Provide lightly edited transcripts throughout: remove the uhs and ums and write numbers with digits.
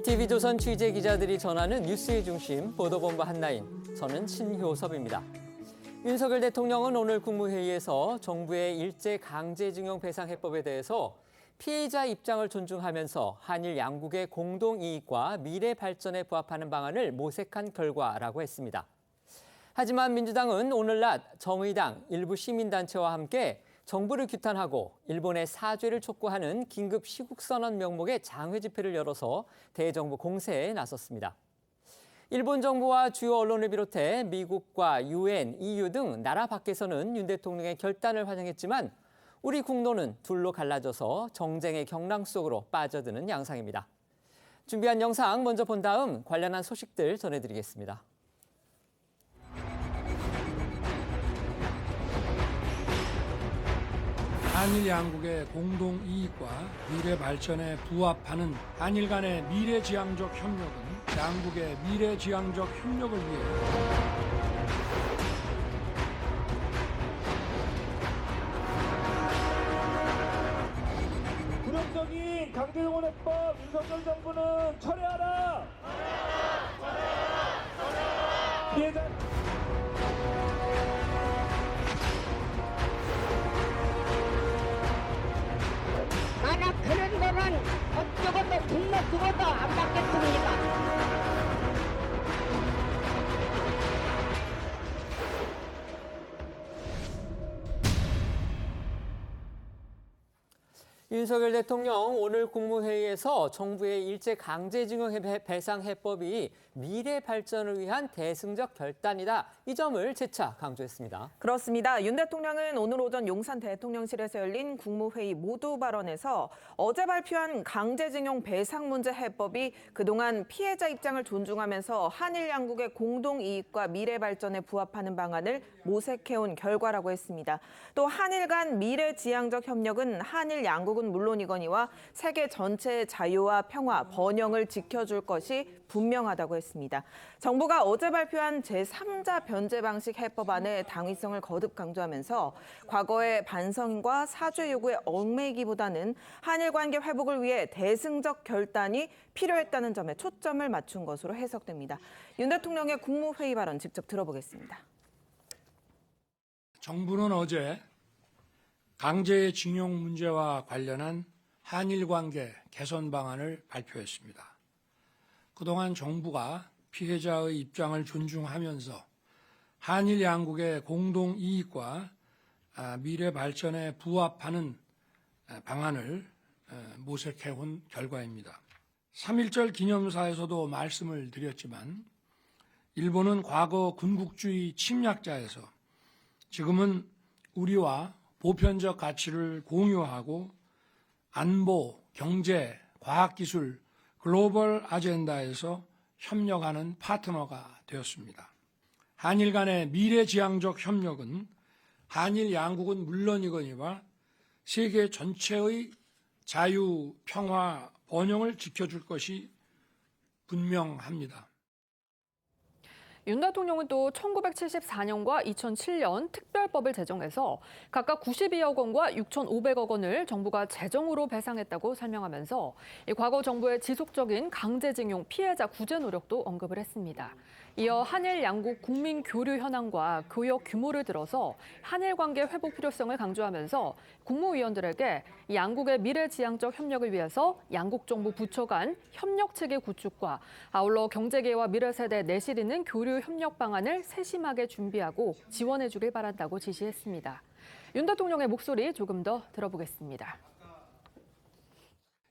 TV조선 취재기자들이 전하는 뉴스의 중심, 보도본부 한나인, 저는 신효섭입니다. 윤석열 대통령은 오늘 국무회의에서 정부의 일제강제징용 배상해법에 대해서 피해자 입장을 존중하면서 한일 양국의 공동이익과 미래 발전에 부합하는 방안을 모색한 결과라고 했습니다. 하지만 민주당은 오늘 낮 정의당 일부 시민단체와 함께 정부를 규탄하고 일본의 사죄를 촉구하는 긴급 시국선언 명목의 장외 집회를 열어서 대정부 공세에 나섰습니다. 일본 정부와 주요 언론을 비롯해 미국과 UN, EU 등 나라 밖에서는 윤 대통령의 결단을 환영했지만 우리 국론은 둘로 갈라져서 정쟁의 경랑 속으로 빠져드는 양상입니다. 준비한 영상 먼저 본 다음 관련한 소식들 전해드리겠습니다. 한일 양국의 공동 이익과 미래 발전에 부합하는 한일 간의 미래지향적 협력은 양국의 미래지향적 협력을 위해 굴욕적인 강제동원해법 윤석열 정부는 철회하라! 피해자 만약 그런 거는 어쩌고도 등록 두고도 안 받겠습니다. 윤석열 대통령 오늘 국무회의에서 정부의 일제강제징용 배상해법이 미래 발전을 위한 대승적 결단이다. 이 점을 재차 강조했습니다. 그렇습니다. 윤 대통령은 오늘 오전 용산 대통령실에서 열린 국무회의 모두 발언에서 어제 발표한 강제징용 배상 문제 해법이 그동안 피해자 입장을 존중하면서 한일 양국의 공동 이익과 미래 발전에 부합하는 방안을 모색해온 결과라고 했습니다. 또 한일 간 미래지향적 협력은 한일 양국은 물론이거니와 세계 전체의 자유와 평화, 번영을 지켜줄 것이 분명하다고 했습니다. 정부가 어제 발표한 제3자 변제 방식 해법안의 당위성을 거듭 강조하면서 과거의 반성과 사죄 요구에 얽매이기보다는 한일 관계 회복을 위해 대승적 결단이 필요했다는 점에 초점을 맞춘 것으로 해석됩니다. 윤 대통령의 국무회의 발언 직접 들어보겠습니다. 정부는 어제 강제징용 문제와 관련한 한일 관계 개선 방안을 발표했습니다. 그동안 정부가 피해자의 입장을 존중하면서 한일 양국의 공동 이익과 미래 발전에 부합하는 방안을 모색해온 결과입니다. 3.1절 기념사에서도 말씀을 드렸지만 일본은 과거 군국주의 침략자에서 지금은 우리와 보편적 가치를 공유하고 안보, 경제, 과학기술, 글로벌 아젠다에서 협력하는 파트너가 되었습니다. 한일 간의 미래지향적 협력은 한일 양국은 물론이거니와 세계 전체의 자유, 평화, 번영을 지켜줄 것이 분명합니다. 윤 대통령은 또 1974년과 2007년 특별법을 제정해서 각각 92억 원과 6,500억 원을 정부가 재정으로 배상했다고 설명하면서 과거 정부의 지속적인 강제징용 피해자 구제 노력도 언급을 했습니다. 이어 한일 양국 국민 교류 현황과 교역 규모를 들어서 한일 관계 회복 필요성을 강조하면서 국무위원들에게 양국의 미래지향적 협력을 위해서 양국 정부 부처 간 협력체계 구축과 아울러 경제계와 미래세대 내실 있는 교류 협력 방안을 세심하게 준비하고 지원해 주길 바란다고 지시했습니다. 윤 대통령의 목소리 조금 더 들어보겠습니다.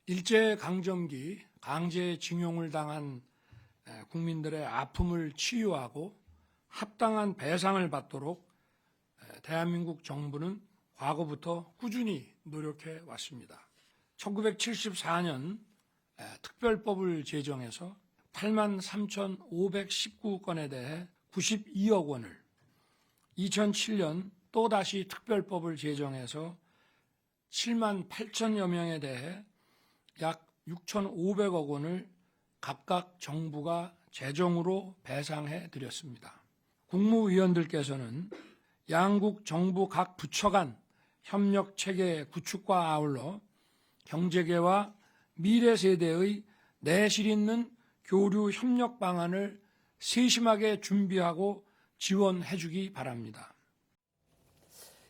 일제강점기 강제징용을 당한 국민들의 아픔을 치유하고 합당한 배상을 받도록 대한민국 정부는 과거부터 꾸준히 노력해 왔습니다. 1974년 특별법을 제정해서 83,519건에 대해 92억 원을, 2007년 또다시 특별법을 제정해서 7만 8천여 명에 대해 약 6,500억 원을 각각 정부가 재정으로 배상해 드렸습니다. 국무위원들께서는 양국 정부 각 부처 간 협력체계 구축과 아울러 경제계와 미래 세대의 내실 있는 교류 협력 방안을 세심하게 준비하고 지원해주기 바랍니다.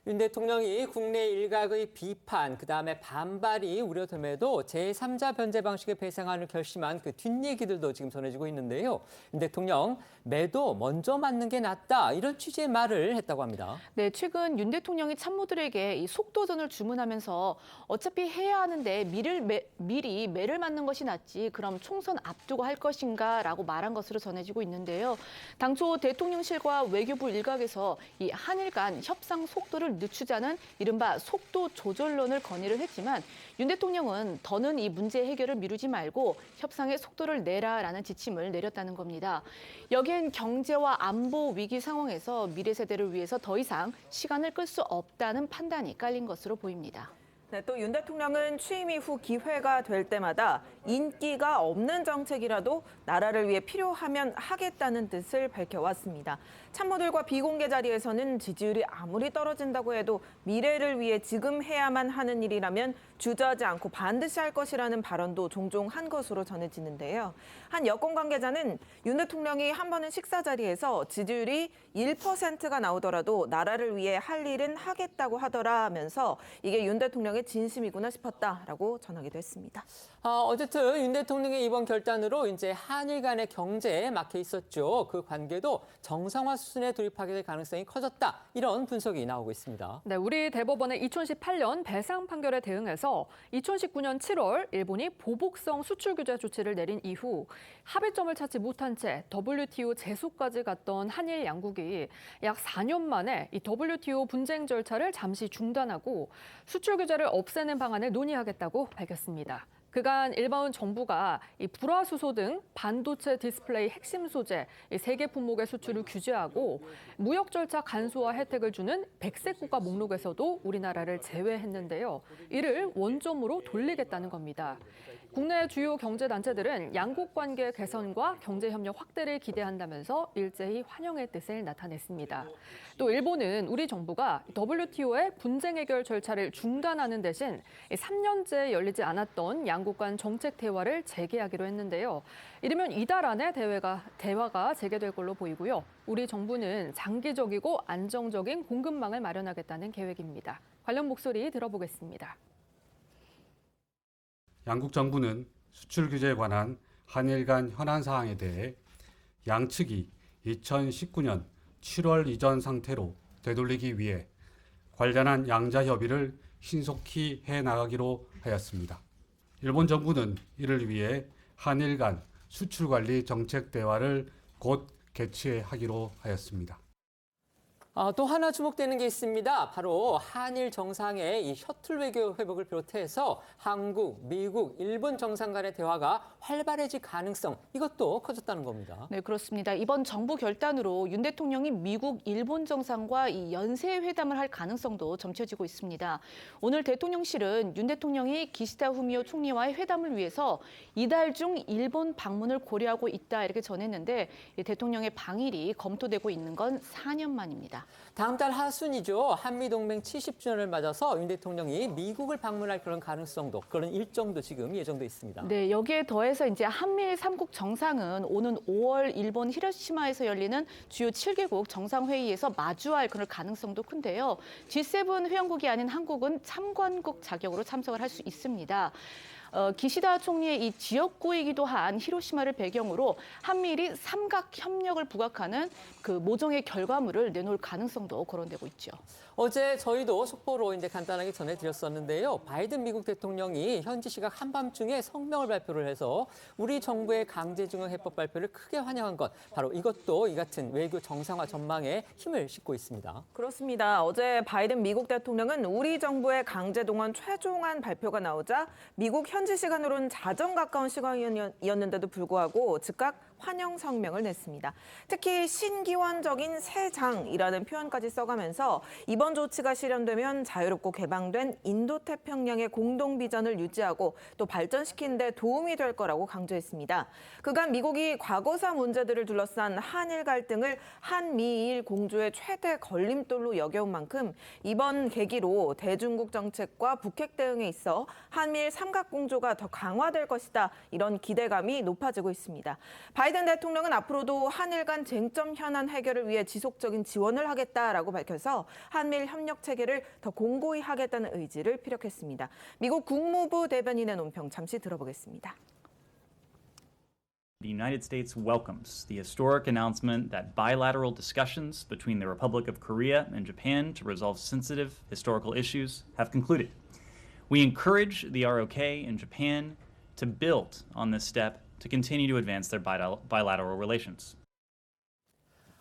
윤 대통령이 국내 일각의 비판, 그다음에 반발이 우려됨에도 제3자 변제 방식을 배상하는 결심한 그 뒷얘기들도 지금 전해지고 있는데요. 윤 대통령, 매도 먼저 맞는 게 낫다, 이런 취지의 말을 했다고 합니다. 네, 최근 윤 대통령이 참모들에게 이 속도전을 주문하면서 어차피 해야 하는데 미리 매를 맞는 것이 낫지 그럼 총선 앞두고 할 것인가라고 말한 것으로 전해지고 있는데요. 당초 대통령실과 외교부 일각에서 이 한일 간 협상 속도를 늦추자는 이른바 속도 조절론을 건의를 했지만 윤 대통령은 더는 이 문제 해결을 미루지 말고 협상의 속도를 내라라는 지침을 내렸다는 겁니다. 여기엔 경제와 안보 위기 상황에서 미래 세대를 위해서 더 이상 시간을 끌 수 없다는 판단이 깔린 것으로 보입니다. 네, 또 윤 대통령은 취임 이후 기회가 될 때마다 인기가 없는 정책이라도 나라를 위해 필요하면 하겠다는 뜻을 밝혀왔습니다. 참모들과 비공개 자리에서는 지지율이 아무리 떨어진다고 해도 미래를 위해 지금 해야만 하는 일이라면 주저하지 않고 반드시 할 것이라는 발언도 종종 한 것으로 전해지는데요. 한 여권 관계자는 윤 대통령이 한 번은 식사 자리에서 지지율이 1%가 나오더라도 나라를 위해 할 일은 하겠다고 하더라면서 이게 윤 대통령의 진심이구나 싶었다라고 전하기도 했습니다. 어쨌든 윤 대통령의 이번 결단으로 이제 한일 간의 경제에 막혀 있었죠. 그 관계도 정상화 수준에 돌입하게 될 가능성이 커졌다. 이런 분석이 나오고 있습니다. 네, 우리 대법원의 2018년 배상 판결에 대응해서 2019년 7월 일본이 보복성 수출 규제 조치를 내린 이후 합의점을 찾지 못한 채 WTO 제소까지 갔던 한일 양국이 약 4년 만에 이 WTO 분쟁 절차를 잠시 중단하고 수출 규제를 없애는 방안을 논의하겠다고 밝혔습니다. 그간 일본 정부가 이 불화수소 등 반도체 디스플레이 핵심 소재 3개 품목의 수출을 규제하고 무역 절차 간소화 혜택을 주는 백색 국가 목록에서도 우리나라를 제외했는데요. 이를 원점으로 돌리겠다는 겁니다. 국내 주요 경제단체들은 양국 관계 개선과 경제협력 확대를 기대한다면서 일제히 환영의 뜻을 나타냈습니다. 또 일본은 우리 정부가 WTO의 분쟁 해결 절차를 중단하는 대신 3년째 열리지 않았던 양국 간 정책 대화를 재개하기로 했는데요. 이르면 이달 안에 대화가 재개될 걸로 보이고요. 우리 정부는 장기적이고 안정적인 공급망을 마련하겠다는 계획입니다. 관련 목소리 들어보겠습니다. 양국 정부는 수출 규제에 관한 한일 간 현안 사항에 대해 양측이 2019년 7월 이전 상태로 되돌리기 위해 관련한 양자 협의를 신속히 해나가기로 하였습니다. 일본 정부는 이를 위해 한일 간 수출 관리 정책 대화를 곧 개최하기로 하였습니다. 또 하나 주목되는 게 있습니다. 바로 한일 정상의 이 셔틀 외교 회복을 비롯해서 한국, 미국, 일본 정상 간의 대화가 활발해질 가능성, 이것도 커졌다는 겁니다. 네, 그렇습니다. 이번 정부 결단으로 윤 대통령이 미국, 일본 정상과 이 연쇄 회담을 할 가능성도 점쳐지고 있습니다. 오늘 대통령실은 윤 대통령이 기시다 후미오 총리와의 회담을 위해서 이달 중 일본 방문을 고려하고 있다 이렇게 전했는데 대통령의 방일이 검토되고 있는 건 4년 만입니다. 다음 달 하순이죠. 한미동맹 70주년을 맞아서 윤 대통령이 미국을 방문할 그런 가능성도, 그런 일정도 지금 예정돼 있습니다. 네, 여기에 더해서 이제 한미일 3국 정상은 오는 5월 일본 히로시마에서 열리는 주요 7개국 정상회의에서 마주할 그런 가능성도 큰데요. G7 회원국이 아닌 한국은 참관국 자격으로 참석을 할 수 있습니다. 기시다 총리의 이 지역구이기도 한 히로시마를 배경으로 한미일이 삼각 협력을 부각하는 그 모종의 결과물을 내놓을 가능성도 거론되고 있죠. 어제 저희도 속보로 이제 간단하게 전해드렸었는데요. 바이든 미국 대통령이 현지 시각 한밤중에 성명을 발표를 해서 우리 정부의 강제징용 해법 발표를 크게 환영한 것, 바로 이것도 이 같은 외교 정상화 전망에 힘을 싣고 있습니다. 그렇습니다. 어제 바이든 미국 대통령은 우리 정부의 강제 동원 최종안 발표가 나오자 미국 현지 시간으로는 자정 가까운 시간이었는데도 불구하고 즉각 환영 성명을 냈습니다. 특히 신기원적인 새 장이라는 표현까지 써가면서 이번 조치가 실현되면 자유롭고 개방된 인도태평양의 공동 비전을 유지하고 또 발전시키는 데 도움이 될 거라고 강조했습니다. 그간 미국이 과거사 문제들을 둘러싼 한일 갈등을 한미일 공조의 최대 걸림돌로 여겨온 만큼 이번 계기로 대중국 정책과 북핵 대응에 있어 한미일 삼각공조가 더 강화될 것이다. 이런 기대감이 높아지고 있습니다. 바이든 대통령은 앞으로도 한일 간 쟁점 현안 해결을 위해 지속적인 지원을 하겠다라고 밝혀서 한미일 협력 체계를 더 공고히 하겠다는 의지를 피력했습니다. 미국 국무부 대변인의 논평 잠시 들어보겠습니다. The United States welcomes the historic announcement that bilateral discussions between the Republic of Korea and Japan to resolve sensitive historical issues have concluded. We encourage the ROK and Japan to build on this step to continue to advance their bilateral relations.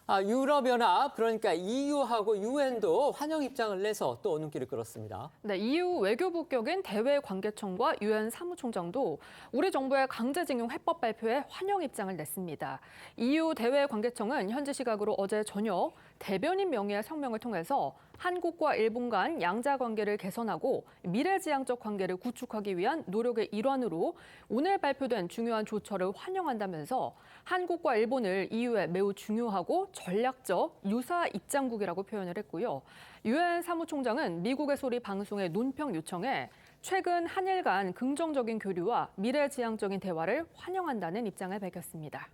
유럽연합, 그러니까 EU하고 UN도 환영 입장을 내서 또 눈길을 끌었습니다. 네, EU 외교부 격인 대외관계청과 UN 사무총장도 우리 정부의 강제징용 해법 발표에 환영 입장을 냈습니다. EU 대외관계청은 현지 시각으로 어제 저녁 대변인 명의의 성명을 통해서 한국과 일본 간 양자 관계를 개선하고 미래지향적 관계를 구축하기 위한 노력의 일환으로 오늘 발표된 중요한 조처를 환영한다면서 한국과 일본을 EU에 매우 중요하고 전략적 유사 입장국이라고 표현을 했고요. 유엔 사무총장은 미국의 소리 방송의 논평 요청에 최근 한일 간 긍정적인 교류와 미래지향적인 대화를 환영한다는 입장을 밝혔습니다.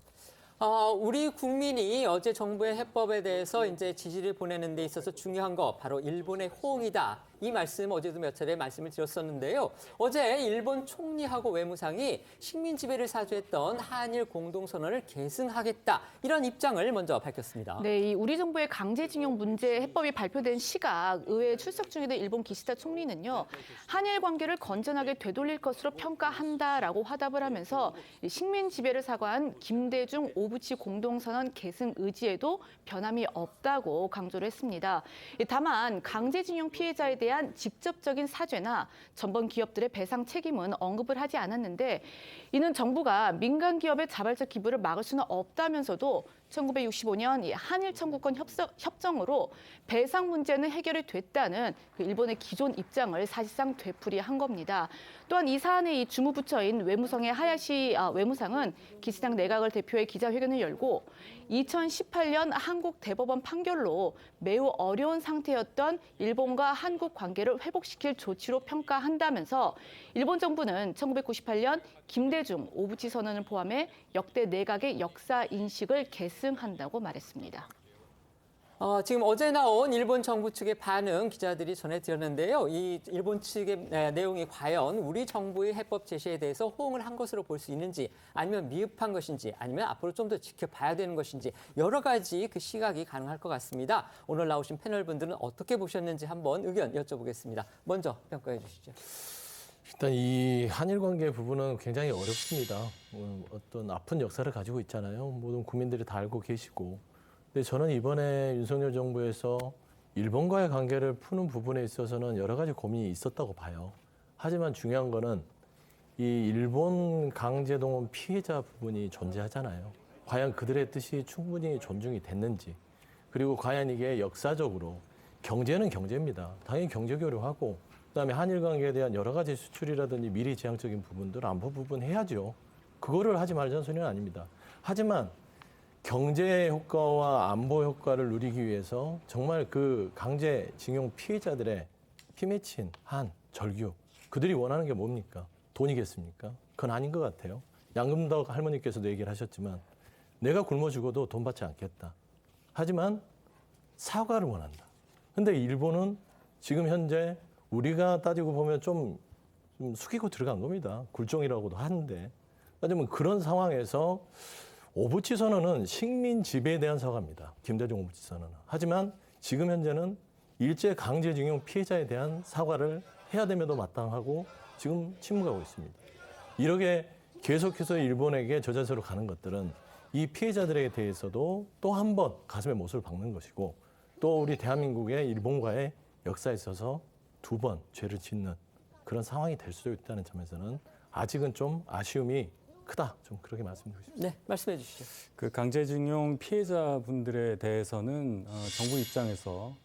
우리 국민이 어제 정부의 해법에 대해서 이제 지지를 보내는 데 있어서 중요한 거 바로 일본의 호응이다. 이 말씀 어제도 몇 차례 말씀을 드렸었는데요. 어제 일본 총리하고 외무상이 식민 지배를 사주했던 한일 공동선언을 계승하겠다. 이런 입장을 먼저 밝혔습니다. 네, 이 우리 정부의 강제징용 문제 해법이 발표된 시각 의회에 출석 중이던 일본 기시다 총리는요. 한일 관계를 건전하게 되돌릴 것으로 평가한다라고 화답을 하면서 식민 지배를 사과한 김대중 오부치 공동선언 계승 의지에도 변함이 없다고 강조를 했습니다. 다만 강제징용 피해자에 대한 직접적인 사죄나 전범 기업들의 배상 책임은 언급을 하지 않았는데 이는 정부가 민간 기업의 자발적 기부를 막을 수는 없다면서도 1965년 한일 청구권 협정으로 배상 문제는 해결이 됐다는 그 일본의 기존 입장을 사실상 되풀이한 겁니다. 또한 이 사안의 주무부처인 외무성의 하야시 외무상은 기시당 내각을 대표해 기자회견을 열고 2018년 한국 대법원 판결로 매우 어려운 상태였던 일본과 한국 관계를 회복시킬 조치로 평가한다면서 일본 정부는 1998년 김대중 오부치 선언을 포함해 역대 내각의 역사 인식을 계승한다고 말했습니다. 지금 어제 나온 일본 정부 측의 반응 기자들이 전해드렸는데요. 이 일본 측의 내용이 과연 우리 정부의 해법 제시에 대해서 호응을 한 것으로 볼 수 있는지 아니면 미흡한 것인지 아니면 앞으로 좀 더 지켜봐야 되는 것인지 여러 가지 그 시각이 가능할 것 같습니다. 오늘 나오신 패널분들은 어떻게 보셨는지 한번 의견 여쭤보겠습니다. 먼저 평가해 주시죠. 일단 이 한일 관계 부분은 굉장히 어렵습니다. 어떤 아픈 역사를 가지고 있잖아요. 모든 국민들이 다 알고 계시고. 근데 저는 이번에 윤석열 정부에서 일본과의 관계를 푸는 부분에 있어서는 여러 가지 고민이 있었다고 봐요. 하지만 중요한 거는 이 일본 강제동원 피해자 부분이 존재하잖아요. 과연 그들의 뜻이 충분히 존중이 됐는지, 그리고 과연 이게 역사적으로 경제는 경제입니다. 당연히 경제 교류하고 그다음에 한일 관계에 대한 여러 가지 수출이라든지 미래지향적인 부분들, 안보 부분 해야죠. 그거를 하지 말자는 소리는 아닙니다. 하지만 경제 효과와 안보 효과를 누리기 위해서 정말 그 강제징용 피해자들의 피 맺힌 한, 절규, 그들이 원하는 게 뭡니까? 돈이겠습니까? 그건 아닌 것 같아요. 양금덕 할머니께서도 얘기를 하셨지만 내가 굶어 죽어도 돈 받지 않겠다. 하지만 사과를 원한다. 근데 일본은 지금 현재 우리가 따지고 보면 좀 숙이고 들어간 겁니다. 굴종이라고도 하는데. 하지만 그런 상황에서 오부치 선언은 식민 지배에 대한 사과입니다. 김대중 오부치 선언은. 하지만 지금 현재는 일제 강제징용 피해자에 대한 사과를 해야 됨에도 마땅하고 지금 침묵하고 있습니다. 이렇게 계속해서 일본에게 저자세로 가는 것들은 이 피해자들에 대해서도 또 한 번 가슴에 못을 박는 것이고 또 우리 대한민국의 일본과의 역사에 있어서 두 번 죄를 짓는 그런 상황이 될 수도 있다는 점에서는 아직은 좀 아쉬움이 크다. 좀 그렇게 말씀드리고 싶습니다. 네, 말씀해 주시죠. 그 강제징용 피해자분들에 대해서는 정부 입장에서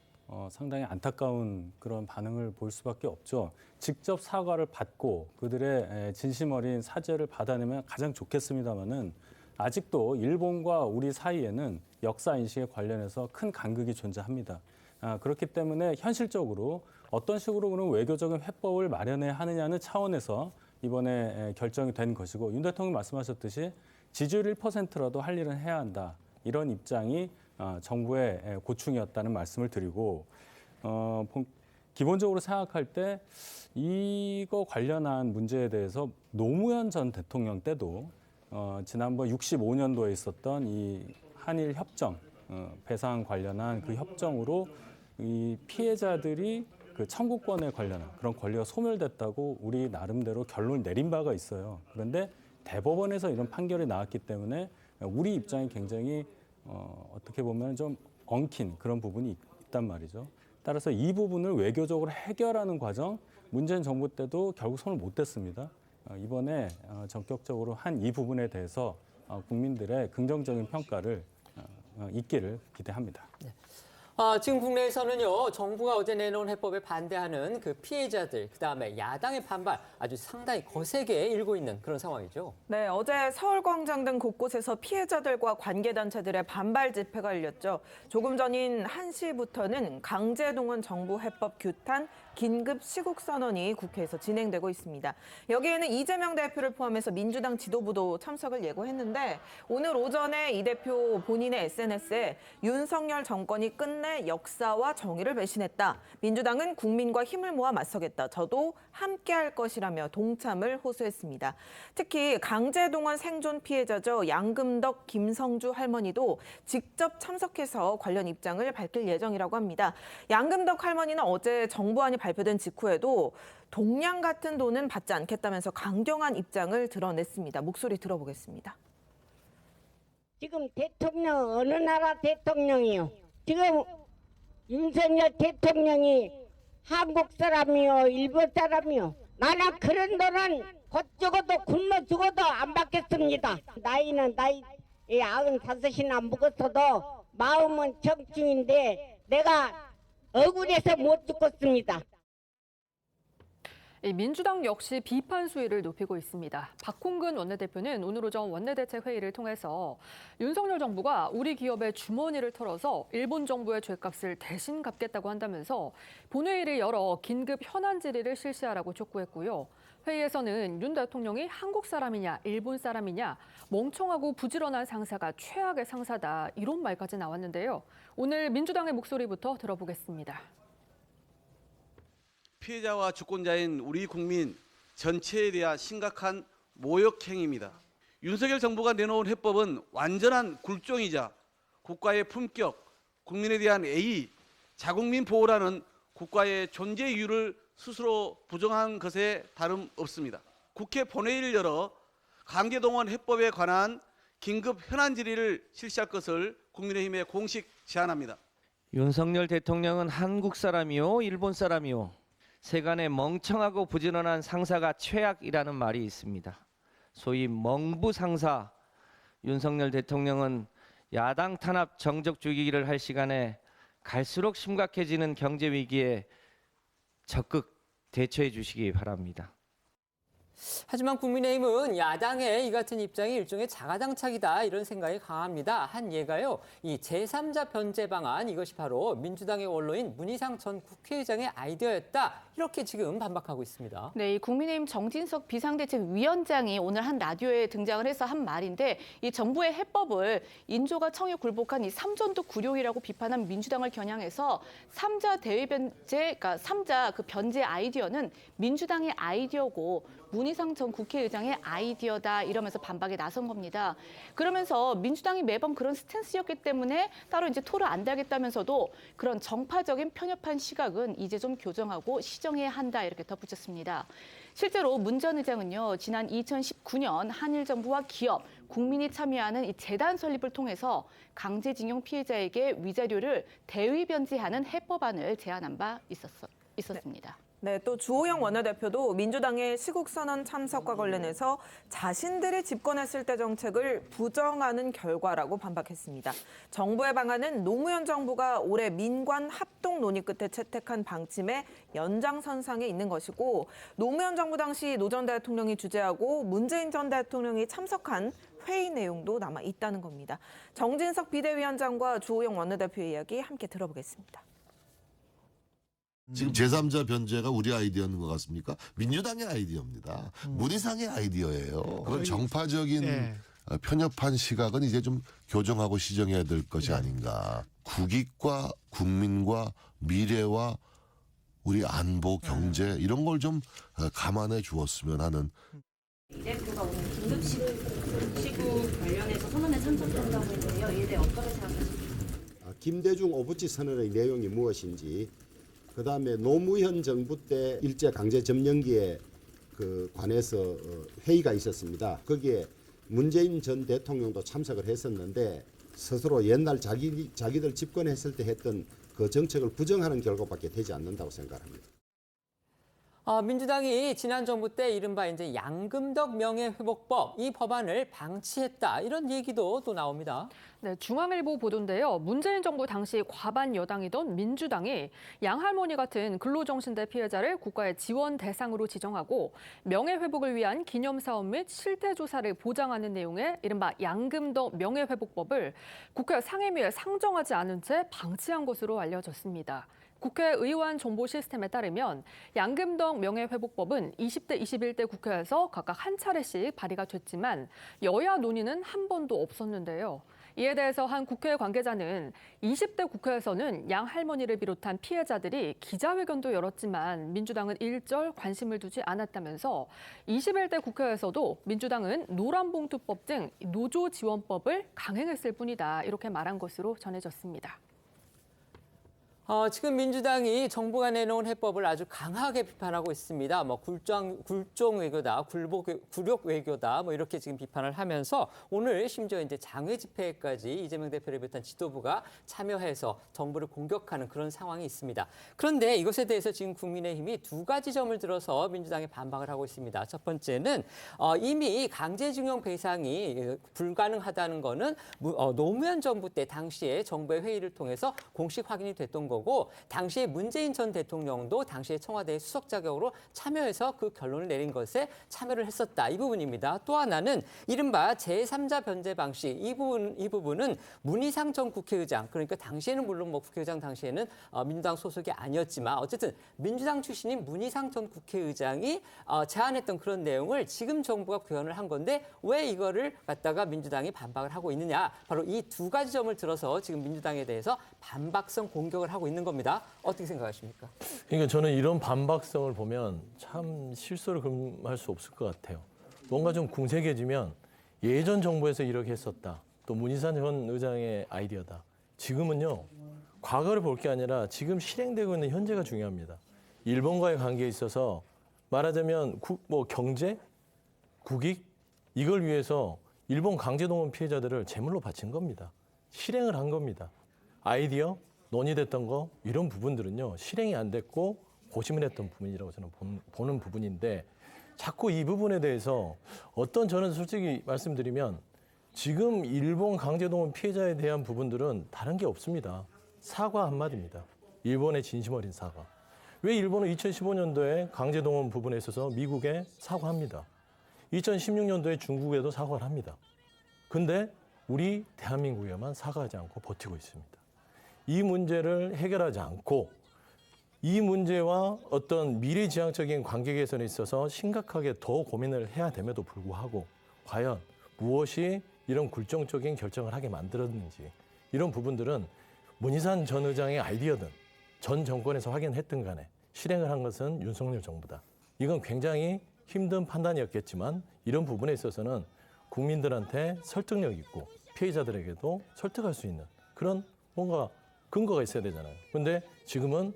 상당히 안타까운 그런 반응을 볼 수밖에 없죠. 직접 사과를 받고 그들의 진심 어린 사죄를 받아내면 가장 좋겠습니다마는 아직도 일본과 우리 사이에는 역사 인식에 관련해서 큰 간극이 존재합니다. 그렇기 때문에 현실적으로 어떤 식으로 그런 외교적인 해법을 마련해야 하느냐는 차원에서 이번에 결정이 된 것이고, 윤 대통령 말씀하셨듯이 지지율 1%라도 할 일은 해야 한다. 이런 입장이 정부의 고충이었다는 말씀을 드리고, 기본적으로 생각할 때 이거 관련한 문제에 대해서 노무현 전 대통령 때도 지난번 65년도에 있었던 이 한일 협정 배상 관련한 그 협정으로 이 피해자들이 그 청구권에 관련한 그런 권리가 소멸됐다고 우리 나름대로 결론을 내린 바가 있어요. 그런데 대법원에서 이런 판결이 나왔기 때문에 우리 입장이 굉장히 어떻게 보면 좀 엉킨 그런 부분이 있단 말이죠. 따라서 이 부분을 외교적으로 해결하는 과정, 문재인 정부 때도 결국 손을 못 댔습니다. 이번에 전격적으로 한 이 부분에 대해서 국민들의 긍정적인 평가를 있기를 기대합니다. 네. 지금 국내에서는요, 정부가 어제 내놓은 해법에 반대하는 그 피해자들, 그다음에 야당의 반발 아주 상당히 거세게 일고 있는 그런 상황이죠. 네, 어제 서울광장 등 곳곳에서 피해자들과 관계단체들의 반발 집회가 열렸죠. 조금 전인 1시부터는 강제동원 정부 해법 규탄 긴급 시국선언이 국회에서 진행되고 있습니다. 여기에는 이재명 대표를 포함해서 민주당 지도부도 참석을 예고했는데, 오늘 오전에 이 대표 본인의 SNS에 윤석열 정권이 끝내 역사와 정의를 배신했다. 민주당은 국민과 힘을 모아 맞서겠다. 저도 함께할 것이라며 동참을 호소했습니다. 특히 강제동원 생존 피해자죠. 양금덕 김성주 할머니도 직접 참석해서 관련 입장을 밝힐 예정이라고 합니다. 양금덕 할머니는 어제 정부안이 발표된 직후에도 동양 같은 돈은 받지 않겠다면서 강경한 입장을 드러냈습니다. 목소리 들어보겠습니다. 지금 대통령 어느 나라 대통령이요? 지금 윤석열 대통령이 한국 사람이요, 일본 사람이요. 나는 그런 돈은 곧 죽어도 굶어 죽어도 안 받겠습니다. 나이는 95이나 먹었어도 마음은 청춘인데 내가 억울해서 못 죽겠습니다. 민주당 역시 비판 수위를 높이고 있습니다. 박홍근 원내대표는 오늘 오전 원내대책회의를 통해서 윤석열 정부가 우리 기업의 주머니를 털어서 일본 정부의 죗값을 대신 갚겠다고 한다면서 본회의를 열어 긴급 현안 질의를 실시하라고 촉구했고요. 회의에서는 윤 대통령이 한국 사람이냐 일본 사람이냐 멍청하고 부지런한 상사가 최악의 상사다 이런 말까지 나왔는데요. 오늘 민주당의 목소리부터 들어보겠습니다. 피해자와 주권자인 우리 국민 전체에 대한 심각한 모욕 행위입니다. 윤석열 정부가 내놓은 해법은 완전한 굴종이자 국가의 품격, 국민에 대한 예의, 자국민 보호라는 국가의 존재 이유를 스스로 부정한 것에 다름없습니다. 국회 본회의를 열어 강제동원 해법에 관한 긴급 현안 질의를 실시할 것을 국민의힘에 공식 제안합니다. 윤석열 대통령은 한국 사람이요, 일본 사람이요. 세간의 멍청하고 부지런한 상사가 최악이라는 말이 있습니다. 소위 멍부 상사 윤석열 대통령은 야당 탄압 정적주의를 할 시간에 갈수록 심각해지는 경제 위기에 적극 대처해 주시기 바랍니다. 하지만 국민의힘은 야당의 이 같은 입장이 일종의 자가당착이다 이런 생각이 강합니다. 한 예가요, 이 제3자 변제 방안 이것이 바로 민주당의 원로인 문희상 전 국회의장의 아이디어였다 이렇게 지금 반박하고 있습니다. 네, 이 국민의힘 정진석 비상대책위원장이 오늘 한 라디오에 등장을 해서 한 말인데, 이 정부의 해법을 인조가 청에 굴복한 이 삼전도 굴욕이라고 비판한 민주당을 겨냥해서 삼자 대외 변제, 그러니까 삼자 그 변제 아이디어는 민주당의 아이디어고 문희상 전 국회의장의 아이디어다 이러면서 반박에 나선 겁니다. 그러면서 민주당이 매번 그런 스탠스였기 때문에 따로 이제 토를 안 달겠다면서도 그런 정파적인 편협한 시각은 이제 좀 교정하고 시정해야 한다 이렇게 덧붙였습니다. 실제로 문 전 의장은요, 지난 2019년 한일 정부와 기업, 국민이 참여하는 이 재단 설립을 통해서 강제징용 피해자에게 위자료를 대위 변제하는 해법안을 제안한 바 있었습니다. 네, 또 주호영 원내대표도 민주당의 시국선언 참석과 관련해서 자신들이 집권했을 때 정책을 부정하는 결과라고 반박했습니다. 정부의 방안은 노무현 정부가 올해 민관 합동 논의 끝에 채택한 방침의 연장선상에 있는 것이고 노무현 정부 당시 노 전 대통령이 주재하고 문재인 전 대통령이 참석한 회의 내용도 남아 있다는 겁니다. 정진석 비대위원장과 주호영 원내대표의 이야기 함께 들어보겠습니다. 지금 제3자 변제가 우리 아이디어인 것 같습니까? 민주당의 아이디어입니다. 문희상의 아이디어예요. 그런 정파적인 편협한 시각은 이제 좀 교정하고 시정해야 될 것이 아닌가. 국익과 국민과 미래와 우리 안보, 경제 이런 걸 좀 감안해 주었으면 하는. 이 대표가 오늘 긴급 시국 관련해서 선언에 참석한다고 했는데요. 이에 대해 어떻게 생각하십니까? 김대중 오부치 선언의 내용이 무엇인지, 그다음에 노무현 정부 때 일제 강제 점령기에 관해서 회의가 있었습니다. 거기에 문재인 전 대통령도 참석을 했었는데 스스로 옛날 자기들 집권했을 때 했던 그 정책을 부정하는 결과밖에 되지 않는다고 생각합니다. 민주당이 지난 정부 때 이른바 이제 양금덕 명예회복법 이 법안을 방치했다 이런 얘기도 또 나옵니다. 네, 중앙일보 보도인데요. 문재인 정부 당시 과반 여당이던 민주당이 양할머니 같은 근로정신대 피해자를 국가의 지원 대상으로 지정하고 명예회복을 위한 기념사업 및 실태조사를 보장하는 내용의 이른바 양금덕 명예회복법을 국회 상임위에 상정하지 않은 채 방치한 것으로 알려졌습니다. 국회의원 정보 시스템에 따르면 양금덕 명예회복법은 20대, 21대 국회에서 각각 한 차례씩 발의가 됐지만 여야 논의는 한 번도 없었는데요. 이에 대해서 한 국회 관계자는 20대 국회에서는 양 할머니를 비롯한 피해자들이 기자회견도 열었지만 민주당은 일절 관심을 두지 않았다면서 21대 국회에서도 민주당은 노란봉투법 등 노조지원법을 강행했을 뿐이다 이렇게 말한 것으로 전해졌습니다. 지금 민주당이 정부가 내놓은 해법을 아주 강하게 비판하고 있습니다. 굴종 외교다, 굴욕 외교다, 이렇게 지금 비판을 하면서 오늘 심지어 이제 장외 집회까지 이재명 대표를 비롯한 지도부가 참여해서 정부를 공격하는 그런 상황이 있습니다. 그런데 이것에 대해서 지금 국민의힘이 두 가지 점을 들어서 민주당에 반박을 하고 있습니다. 첫 번째는 이미 강제징용 배상이 불가능하다는 거는 노무현 정부 때 당시에 정부의 회의를 통해서 공식 확인이 됐던 거고 당시에 문재인 전 대통령도 당시에 청와대 수석 자격으로 참여해서 그 결론을 내린 것에 참여를 했었다. 이 부분입니다. 또 하나는 이른바 제3자 변제 방식 이 부분은 문희상 전 국회의장 그러니까 당시에는 물론 국회의장 당시에는 민주당 소속이 아니었지만 어쨌든 민주당 출신인 문희상 전 국회의장이 제안했던 그런 내용을 지금 정부가 구현을 한 건데 왜 이거를 갖다가 민주당이 반박을 하고 있느냐. 바로 이 두 가지 점을 들어서 지금 민주당에 대해서 반박성 공격을 하고 있는 겁니다. 어떻게 생각하십니까? 그러니까 저는 이런 반박성을 보면 참 실소를 금할 수 없을 것 같아요. 뭔가 좀 궁색해지면 예전 정부에서 이렇게 했었다. 또 문희상 전 의장의 아이디어다. 지금은요. 과거를 볼 게 아니라 지금 실행되고 있는 현재가 중요합니다. 일본과의 관계에 있어서 말하자면 경제, 국익 이걸 위해서 일본 강제동원 피해자들을 제물로 바친 겁니다. 실행을 한 겁니다. 아이디어, 논의됐던 거 이런 부분들은요. 실행이 안 됐고 고심을 했던 부분이라고 저는 보는 부분인데 자꾸 이 부분에 대해서 저는 솔직히 말씀드리면 지금 일본 강제동원 피해자에 대한 부분들은 다른 게 없습니다. 사과 한마디입니다. 일본의 진심 어린 사과. 왜 일본은 2015년도에 강제동원 부분에 있어서 미국에 사과합니다. 2016년도에 중국에도 사과를 합니다. 근데 우리 대한민국에만 사과하지 않고 버티고 있습니다. 이 문제를 해결하지 않고 이 문제와 어떤 미래지향적인 관계 개선에 있어서 심각하게 더 고민을 해야 됨에도 불구하고 과연 무엇이 이런 굴종적인 결정을 하게 만들었는지 이런 부분들은 문희상 전 의장의 아이디어든 전 정권에서 확인했든 간에 실행을 한 것은 윤석열 정부다. 이건 굉장히 힘든 판단이었겠지만 이런 부분에 있어서는 국민들한테 설득력 있고 피해자들에게도 설득할 수 있는 그런 뭔가 근거가 있어야 되잖아요. 근데 지금은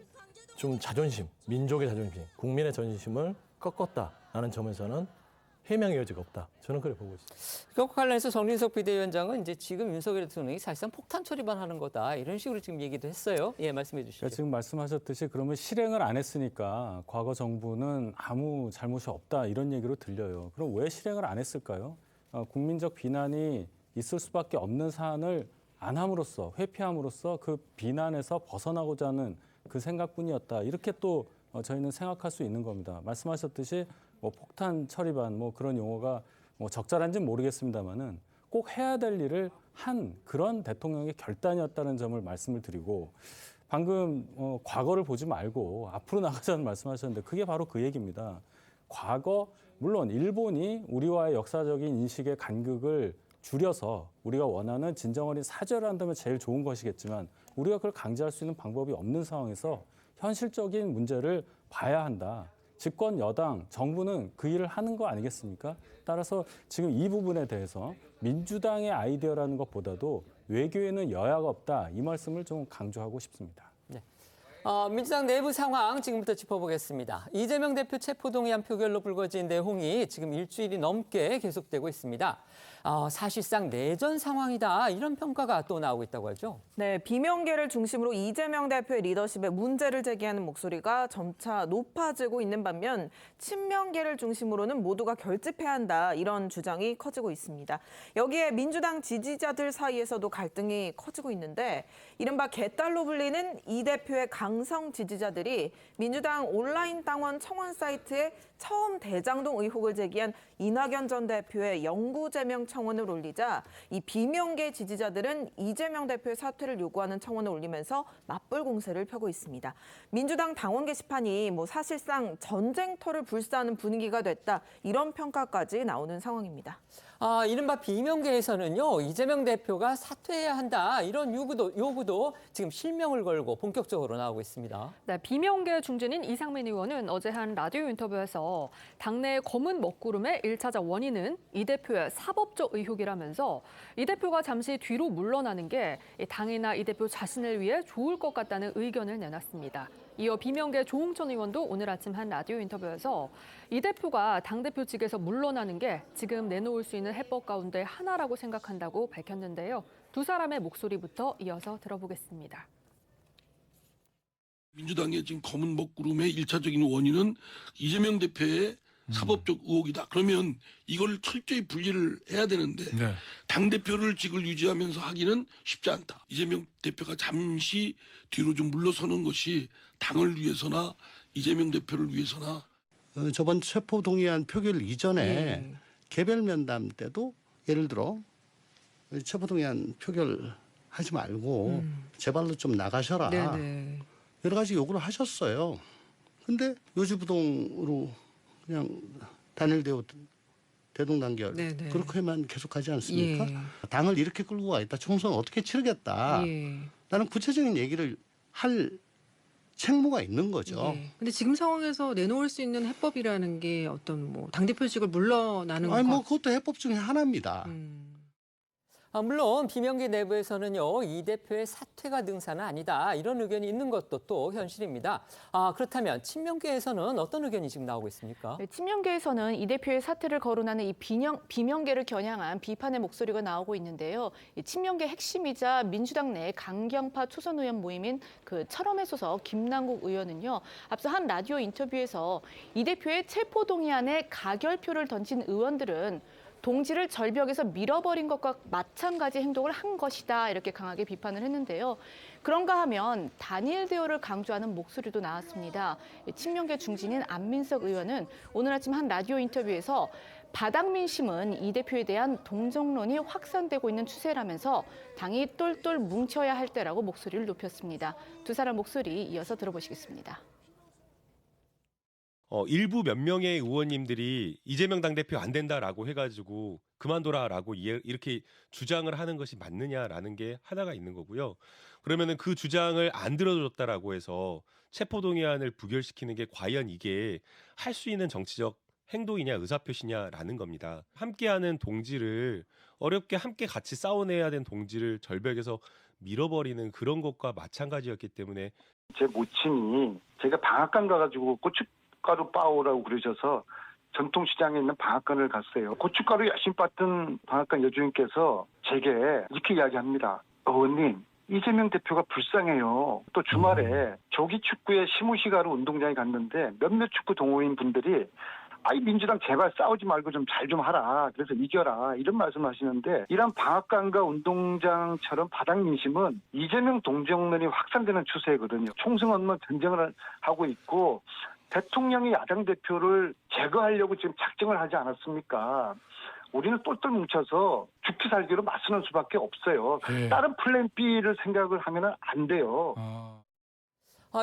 좀 자존심, 민족의 자존심, 국민의 자존심을 꺾었다라는 점에서는 해명의 여지가 없다. 저는 그렇게 보고 있습니다. 그것과 관련해서 정진석 비대위원장은 이제 지금 윤석열 대통령이 사실상 폭탄 처리만 하는 거다. 이런 식으로 지금 얘기도 했어요. 예, 말씀해 주시죠. 그러니까 지금 말씀하셨듯이 그러면 실행을 안 했으니까 과거 정부는 아무 잘못이 없다 이런 얘기로 들려요. 그럼 왜 실행을 안 했을까요? 국민적 비난이 있을 수밖에 없는 사안을 안 함으로써 회피함으로써 그 비난에서 벗어나고자 하는 그 생각뿐이었다. 이렇게 또 저희는 생각할 수 있는 겁니다. 말씀하셨듯이 뭐 폭탄 처리반 뭐 그런 용어가 뭐 적절한지는 모르겠습니다만은 꼭 해야 될 일을 한 그런 대통령의 결단이었다는 점을 말씀을 드리고 방금 과거를 보지 말고 앞으로 나가자는 말씀하셨는데 그게 바로 그 얘기입니다. 과거 물론 일본이 우리와의 역사적인 인식의 간극을 줄여서 우리가 원하는 진정어린 사죄를 한다면 제일 좋은 것이겠지만 우리가 그걸 강제할 수 있는 방법이 없는 상황에서 현실적인 문제를 봐야 한다. 집권 여당, 정부는 그 일을 하는 거 아니겠습니까? 따라서 지금 이 부분에 대해서 민주당의 아이디어라는 것보다도 외교에는 여야가 없다. 이 말씀을 좀 강조하고 싶습니다. 네. 민주당 내부 상황 지금부터 짚어보겠습니다. 이재명 대표 체포동의안 표결로 불거진 내홍이 지금 일주일이 넘게 계속되고 있습니다. 사실상 내전 상황이다 이런 평가가 또 나오고 있다고 하죠. 네, 비명계를 중심으로 이재명 대표의 리더십에 문제를 제기하는 목소리가 점차 높아지고 있는 반면 친명계를 중심으로는 모두가 결집해야 한다 이런 주장이 커지고 있습니다. 여기에 민주당 지지자들 사이에서도 갈등이 커지고 있는데 이른바 개딸로 불리는 이 대표의 강성 지지자들이 민주당 온라인 당원 청원 사이트에 처음 대장동 의혹을 제기한 이낙연 전 대표의 영구 제명 청원을 올리자 이 비명계 지지자들은 이재명 대표의 사퇴를 요구하는 청원을 올리면서 맞불 공세를 펴고 있습니다. 민주당 당원 게시판이 사실상 전쟁터를 불사하는 분위기가 됐다 이런 평가까지 나오는 상황입니다. 이른바 비명계에서는요, 이재명 대표가 사퇴해야 한다 이런 요구도 지금 실명을 걸고 본격적으로 나오고 있습니다. 네, 비명계 중진인 이상민 의원은 어제 한 라디오 인터뷰에서 당내의 검은 먹구름의 1차적 원인은 이 대표의 사법적 의혹이라면서 이 대표가 잠시 뒤로 물러나는 게 당이나 이 대표 자신을 위해 좋을 것 같다는 의견을 내놨습니다. 이어 비명계 조홍천 의원도 오늘 아침 한 라디오 인터뷰에서 이 대표가 당대표직에서 물러나는 게 지금 내놓을 수 있는 해법 가운데 하나라고 생각한다고 밝혔는데요. 두 사람의 목소리부터 이어서 들어보겠습니다. 민주당의 지금 검은 먹구름의 1차적인 원인은 이재명 대표의 사법적 의혹이다. 그러면 이걸 철저히 분리를 해야 되는데 당대표를 직을 유지하면서 하기는 쉽지 않다. 이재명 대표가 잠시 뒤로 좀 물러서는 것이 당을 위해서나 이재명 대표를 위해서나 저번 체포동의안 표결 이전에 개별 면담 때도 예를 들어 체포동의안 표결하지 말고 제발로 좀 나가셔라. 여러 가지 요구를 하셨어요. 근데 요지부동으로 그냥 단일대우 대동단결 그렇게만 계속하지 않습니까? 당을 이렇게 끌고 와 있다. 총선 어떻게 치르겠다. 나는 구체적인 얘기를 할 책무가 있는 거죠. 근데 지금 상황에서 내놓을 수 있는 해법이라는 게 어떤 당대표직을 물러나는 거? 그것도 해법 중에 하나입니다. 물론 비명계 내부에서는요, 이 대표의 사퇴가 능사는 아니다 이런 의견이 있는 것도 또 현실입니다. 그렇다면 친명계에서는 어떤 의견이 지금 나오고 있습니까? 네, 친명계에서는 이 대표의 사퇴를 거론하는 이 비명계를 겨냥한 비판의 목소리가 나오고 있는데요. 이 친명계 핵심이자 민주당 내 강경파 초선 의원 모임인 그 철험회 소속 김남국 의원은요, 앞서 한 라디오 인터뷰에서 이 대표의 체포동의안에 가결표를 던진 의원들은 동지를 절벽에서 밀어버린 것과 마찬가지 행동을 한 것이다 이렇게 강하게 비판을 했는데요. 그런가 하면 단일 대우를 강조하는 목소리도 나왔습니다. 친명계 중진인 안민석 의원은 오늘 아침 한 라디오 인터뷰에서 바닥 민심은 이 대표에 대한 동정론이 확산되고 있는 추세라면서 당이 똘똘 뭉쳐야 할 때라고 목소리를 높였습니다. 두 사람 목소리 이어서 들어보시겠습니다. 일부 몇 명의 의원님들이 이재명 당대표 안 된다라고 해가지고 그만둬라라고 이렇게 주장을 하는 것이 맞느냐라는 게 하나가 있는 거고요. 그러면은 그 주장을 안 들어줬다라고 해서 체포동의안을 부결시키는 게 과연 이게 할 수 있는 정치적 행동이냐 의사표시냐라는 겁니다. 함께하는 동지를 어렵게 함께 같이 싸워내야 된 동지를 절벽에서 밀어버리는 그런 것과 마찬가지였기 때문에 제 모친이 제가 방앗간 가가지고 고춧가루 빠오라고 그러셔서 전통시장에 있는 방앗간을 갔어요. 고춧가루 열심히 빻던 방앗간 여주인께서 제게 이렇게 이야기합니다. 의원님, 이재명 대표가 불쌍해요. 또 주말에 조기축구에 시무시가로 운동장에 갔는데 몇몇 축구 동호인 분들이 아이 민주당 제발 싸우지 말고 좀 잘 좀 하라. 그래서 이겨라. 이런 말씀하시는데 이런 방앗간과 운동장처럼 바닥 민심은 이재명 동정론이 확산되는 추세거든요. 총선 없는 전쟁을 하고 있고 대통령이 야당 대표를 제거하려고 지금 작정을 하지 않았습니까? 우리는 똘똘 뭉쳐서 죽기 살기로 맞서는 수밖에 없어요. 네. 다른 플랜 B를 생각을 하면 안 돼요.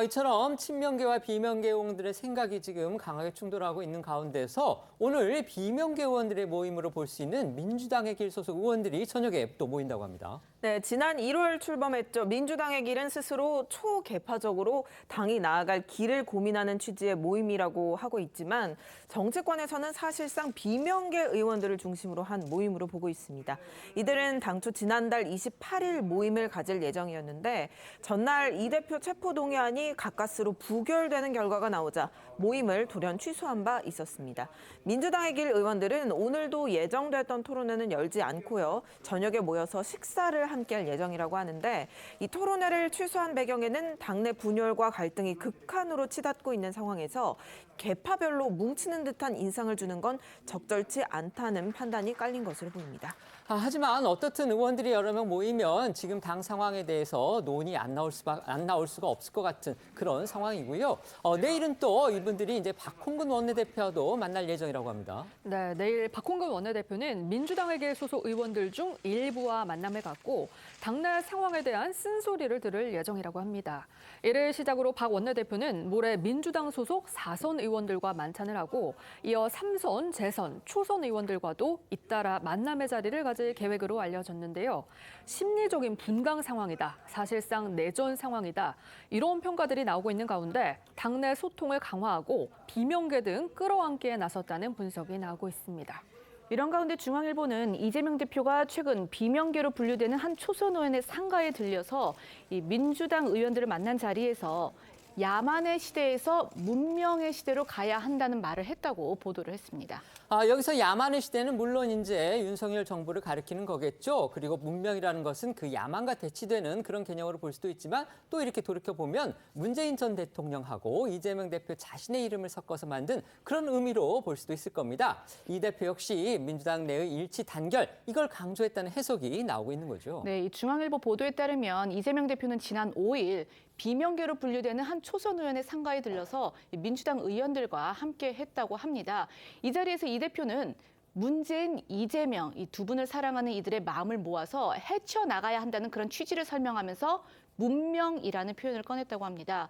이처럼 친명계와 비명계 의원들의 생각이 지금 강하게 충돌하고 있는 가운데서 오늘 비명계 의원들의 모임으로 볼 수 있는 민주당의 길 소속 의원들이 저녁에 또 모인다고 합니다. 네, 지난 1월 출범했죠. 민주당의 길은 스스로 초개파적으로 당이 나아갈 길을 고민하는 취지의 모임이라고 하고 있지만 정치권에서는 사실상 비명계 의원들을 중심으로 한 모임으로 보고 있습니다. 이들은 당초 지난달 28일 모임을 가질 예정이었는데 전날 이 대표 체포동의안이 가까스로 부결되는 결과가 나오자 모임을 돌연 취소한 바 있었습니다. 민주당의 길 의원들은 오늘도 예정됐던 토론회는 열지 않고요. 저녁에 모여서 식사를 함께할 예정이라고 하는데 이 토론회를 취소한 배경에는 당내 분열과 갈등이 극한으로 치닫고 있는 상황에서 계파별로 뭉치는 듯한 인상을 주는 건 적절치 않다는 판단이 깔린 것으로 보입니다. 하지만 어떻든 의원들이 여러 명 모이면 지금 당 상황에 대해서 논의 안 나올 수가 없을 것 같은 그런 상황이고요. 내일은 또 이분들이 이제 박홍근 원내대표도 만날 예정이라고 합니다. 네, 내일 박홍근 원내대표는 민주당의 길 소속 의원들 중 일부와 만남을 갖고 당내 상황에 대한 쓴소리를 들을 예정이라고 합니다. 이를 시작으로 박 원내대표는 모레 민주당 소속 4선 의원들과 만찬을 하고 이어 3선, 재선, 초선 의원들과도 잇따라 만남의 자리를 가질 계획으로 알려졌는데요. 심리적인 분강 상황이다. 사실상 내전 상황이다. 이런 평가들이 나오고 있는 가운데 당내 소통을 강화하고 비명계 등 끌어안기에 나섰다는 분석이 나오고 있습니다. 이런 가운데 중앙일보는 이재명 대표가 최근 비명계로 분류되는 한 초선 의원의 상가에 들려서 이 민주당 의원들을 만난 자리에서 야만의 시대에서 문명의 시대로 가야 한다는 말을 했다고 보도를 했습니다. 여기서 야만의 시대는 물론 이제 윤석열 정부를 가리키는 거겠죠. 그리고 문명이라는 것은 그 야만과 대치되는 그런 개념으로 볼 수도 있지만 또 이렇게 돌이켜보면 문재인 전 대통령하고 이재명 대표 자신의 이름을 섞어서 만든 그런 의미로 볼 수도 있을 겁니다. 이 대표 역시 민주당 내의 일치 단결 이걸 강조했다는 해석이 나오고 있는 거죠. 네, 이 중앙일보 보도에 따르면 이재명 대표는 지난 5일 비명계로 분류되는 한 초선 의원의 상가에 들러서 민주당 의원들과 함께 했다고 합니다. 이 자리에서 이 대표는 문재인, 이재명 이 두 분을 사랑하는 이들의 마음을 모아서 헤쳐나가야 한다는 그런 취지를 설명하면서 문명이라는 표현을 꺼냈다고 합니다.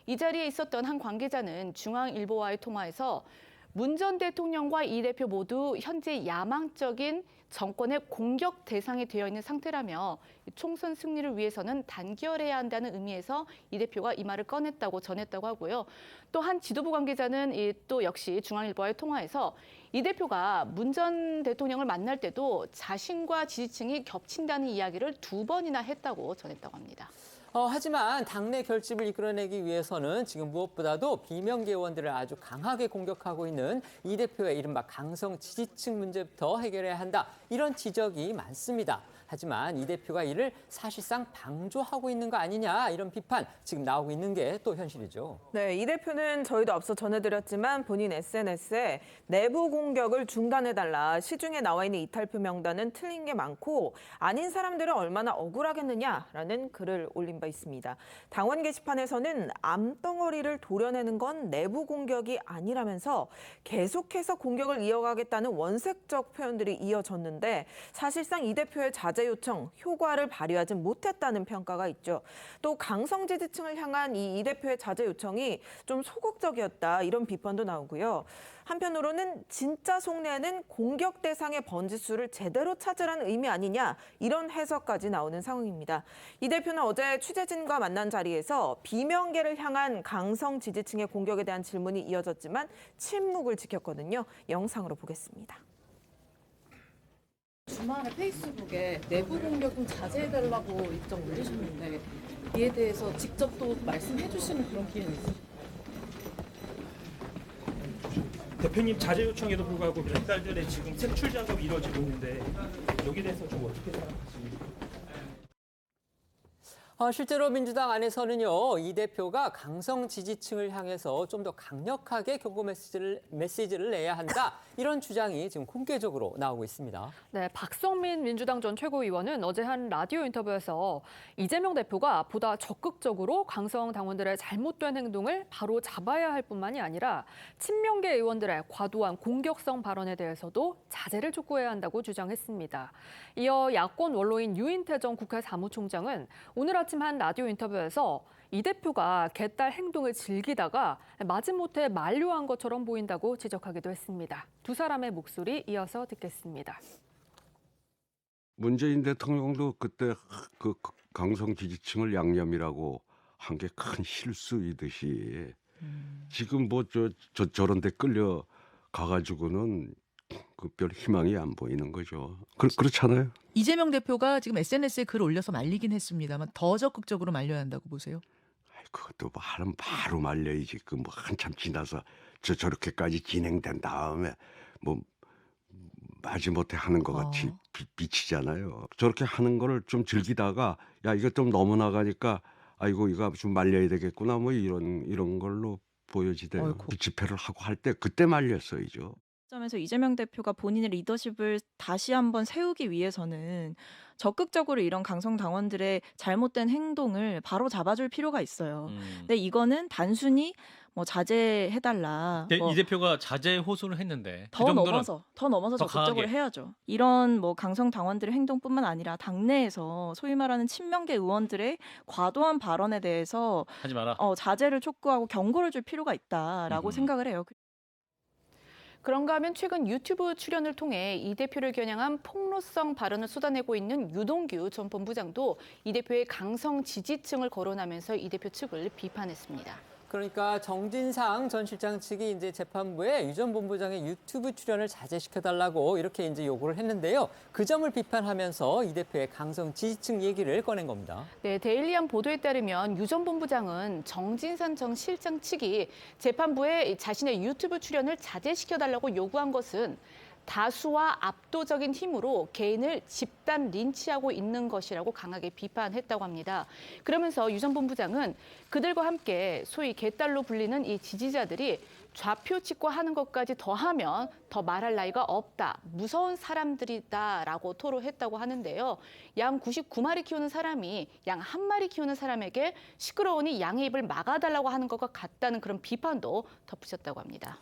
이 자리에 있었던 한 관계자는 중앙일보와의 통화에서 문 전 대통령과 이 대표 모두 현재 야망적인 정권의 공격 대상이 되어 있는 상태라며 총선 승리를 위해서는 단결해야 한다는 의미에서 이 대표가 이 말을 꺼냈다고 전했다고 하고요. 또 한 지도부 관계자는 또 역시 중앙일보와의 통화에서 이 대표가 문 전 대통령을 만날 때도 자신과 지지층이 겹친다는 이야기를 2번이나 했다고 전했다고 합니다. 하지만 당내 결집을 이끌어내기 위해서는 지금 무엇보다도 비명계 의원들을 아주 강하게 공격하고 있는 이 대표의 이른바 강성 지지층 문제부터 해결해야 한다. 이런 지적이 많습니다. 하지만 이 대표가 이를 사실상 방조하고 있는 거 아니냐 이런 비판 지금 나오고 있는 게 또 현실이죠. 네, 이 대표는 저희도 앞서 전해드렸지만 본인 SNS에 내부 공격을 중단해달라. 시중에 나와 있는 이탈표 명단은 틀린 게 많고 아닌 사람들은 얼마나 억울하겠느냐라는 글을 올린 바 있습니다. 당원 게시판에서는 암덩어리를 도려내는 건 내부 공격이 아니라면서 계속해서 공격을 이어가겠다는 원색적 표현들이 이어졌는데 사실상 이 대표의 자제 요청, 효과를 발휘하지 못했다는 평가가 있죠. 또 강성 지지층을 향한 이 대표의 자제 요청이 좀 소극적이었다 이런 비판도 나오고요. 한편으로는 진짜 속내는 공격 대상의 번지수를 제대로 찾으라는 의미 아니냐 이런 해석까지 나오는 상황입니다. 이 대표는 어제 취재진과 만난 자리에서 비명계를 향한 강성 지지층의 공격에 대한 질문이 이어졌지만 침묵을 지켰거든요. 영상으로 보겠습니다. 주말에 페이스북에 내부 공격 좀 자제해달라고 일정 올리셨는데 이에 대해서 직접 또 말씀해 주시는 그런 기회는 있어요? 대표님 자제 요청에도 불구하고 몇 달 전에 지금 색출 작업이 이루어지고 있는데 여기에 대해서 좀 어떻게 생각하십니까? 실제로 민주당 안에서는요, 이 대표가 강성 지지층을 향해서 좀 더 강력하게 경고 메시지를 내야 한다. 이런 주장이 지금 공개적으로 나오고 있습니다. 네, 박성민 민주당 전 최고위원은 어제 한 라디오 인터뷰에서 이재명 대표가 보다 적극적으로 강성 당원들의 잘못된 행동을 바로 잡아야 할 뿐만이 아니라 친명계 의원들의 과도한 공격성 발언에 대해서도 자제를 촉구해야 한다고 주장했습니다. 이어 야권 원로인 유인태 전 국회 사무총장은 오늘 아침 한 라디오 인터뷰에서 이 대표가 개딸 행동을 즐기다가 마지못해 만류한 것처럼 보인다고 지적하기도 했습니다. 두 사람의 목소리 이어서 듣겠습니다. 문재인 대통령도 그때 그 강성 지지층을 양념이라고 한 게 큰 실수이듯이 지금 뭐 저런 데 끌려 가가지고는 그 별 희망이 안 보이는 거죠. 그렇잖아요. 이재명 대표가 지금 SNS에 글 올려서 말리긴 했습니다만 더 적극적으로 말려야 한다고 보세요? 그것도 바로 말려야지. 그 뭐 한참 지나서 저렇게까지 진행된 다음에 뭐 마지못해 하는 것 같이 비치잖아요. 저렇게 하는 거를 좀 즐기다가 야 이거 좀 너무 나가니까 아이고 이거 좀 말려야 되겠구나 뭐 이런 걸로 보여지대요. 집회를 하고 할 때 그때 말렸어야죠. 점에서 이재명 대표가 본인의 리더십을 다시 한번 세우기 위해서는 적극적으로 이런 강성 당원들의 잘못된 행동을 바로 잡아줄 필요가 있어요. 근데 이거는 단순히 뭐 자제해달라. 이 대표가 자제 호소를 했는데 더 넘어서 적극적으로 해야죠. 이런 뭐 강성 당원들의 행동뿐만 아니라 당내에서 소위 말하는 친명계 의원들의 과도한 발언에 대해서 하지 마라. 자제를 촉구하고 경고를 줄 필요가 있다라고 생각을 해요. 그런가 하면 최근 유튜브 출연을 통해 이 대표를 겨냥한 폭로성 발언을 쏟아내고 있는 유동규 전 본부장도 이 대표의 강성 지지층을 거론하면서 이 대표 측을 비판했습니다. 그러니까 정진상 전 실장 측이 이제 재판부에 유 전 본부장의 유튜브 출연을 자제시켜달라고 이렇게 이제 요구를 했는데요. 그 점을 비판하면서 이 대표의 강성 지지층 얘기를 꺼낸 겁니다. 네, 데일리한 보도에 따르면 유 전 본부장은 정진상 전 실장 측이 재판부에 자신의 유튜브 출연을 자제시켜달라고 요구한 것은 다수와 압도적인 힘으로 개인을 집단 린치하고 있는 것이라고 강하게 비판했다고 합니다. 그러면서 유 전 본부장은 그들과 함께 소위 개딸로 불리는 이 지지자들이 좌표 찍고하는 것까지 더하면 더 말할 나위가 없다. 무서운 사람들이다라고 토로했다고 하는데요. 양 99마리 키우는 사람이 양 1마리 키우는 사람에게 시끄러우니 양의 입을 막아달라고 하는 것과 같다는 그런 비판도 덧붙였다고 합니다.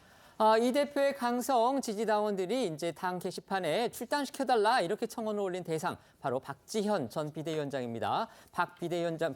이 대표의 강성 지지당원들이 이제 당 게시판에 출당시켜달라 이렇게 청원을 올린 대상 바로 박지현 전 비대위원장입니다.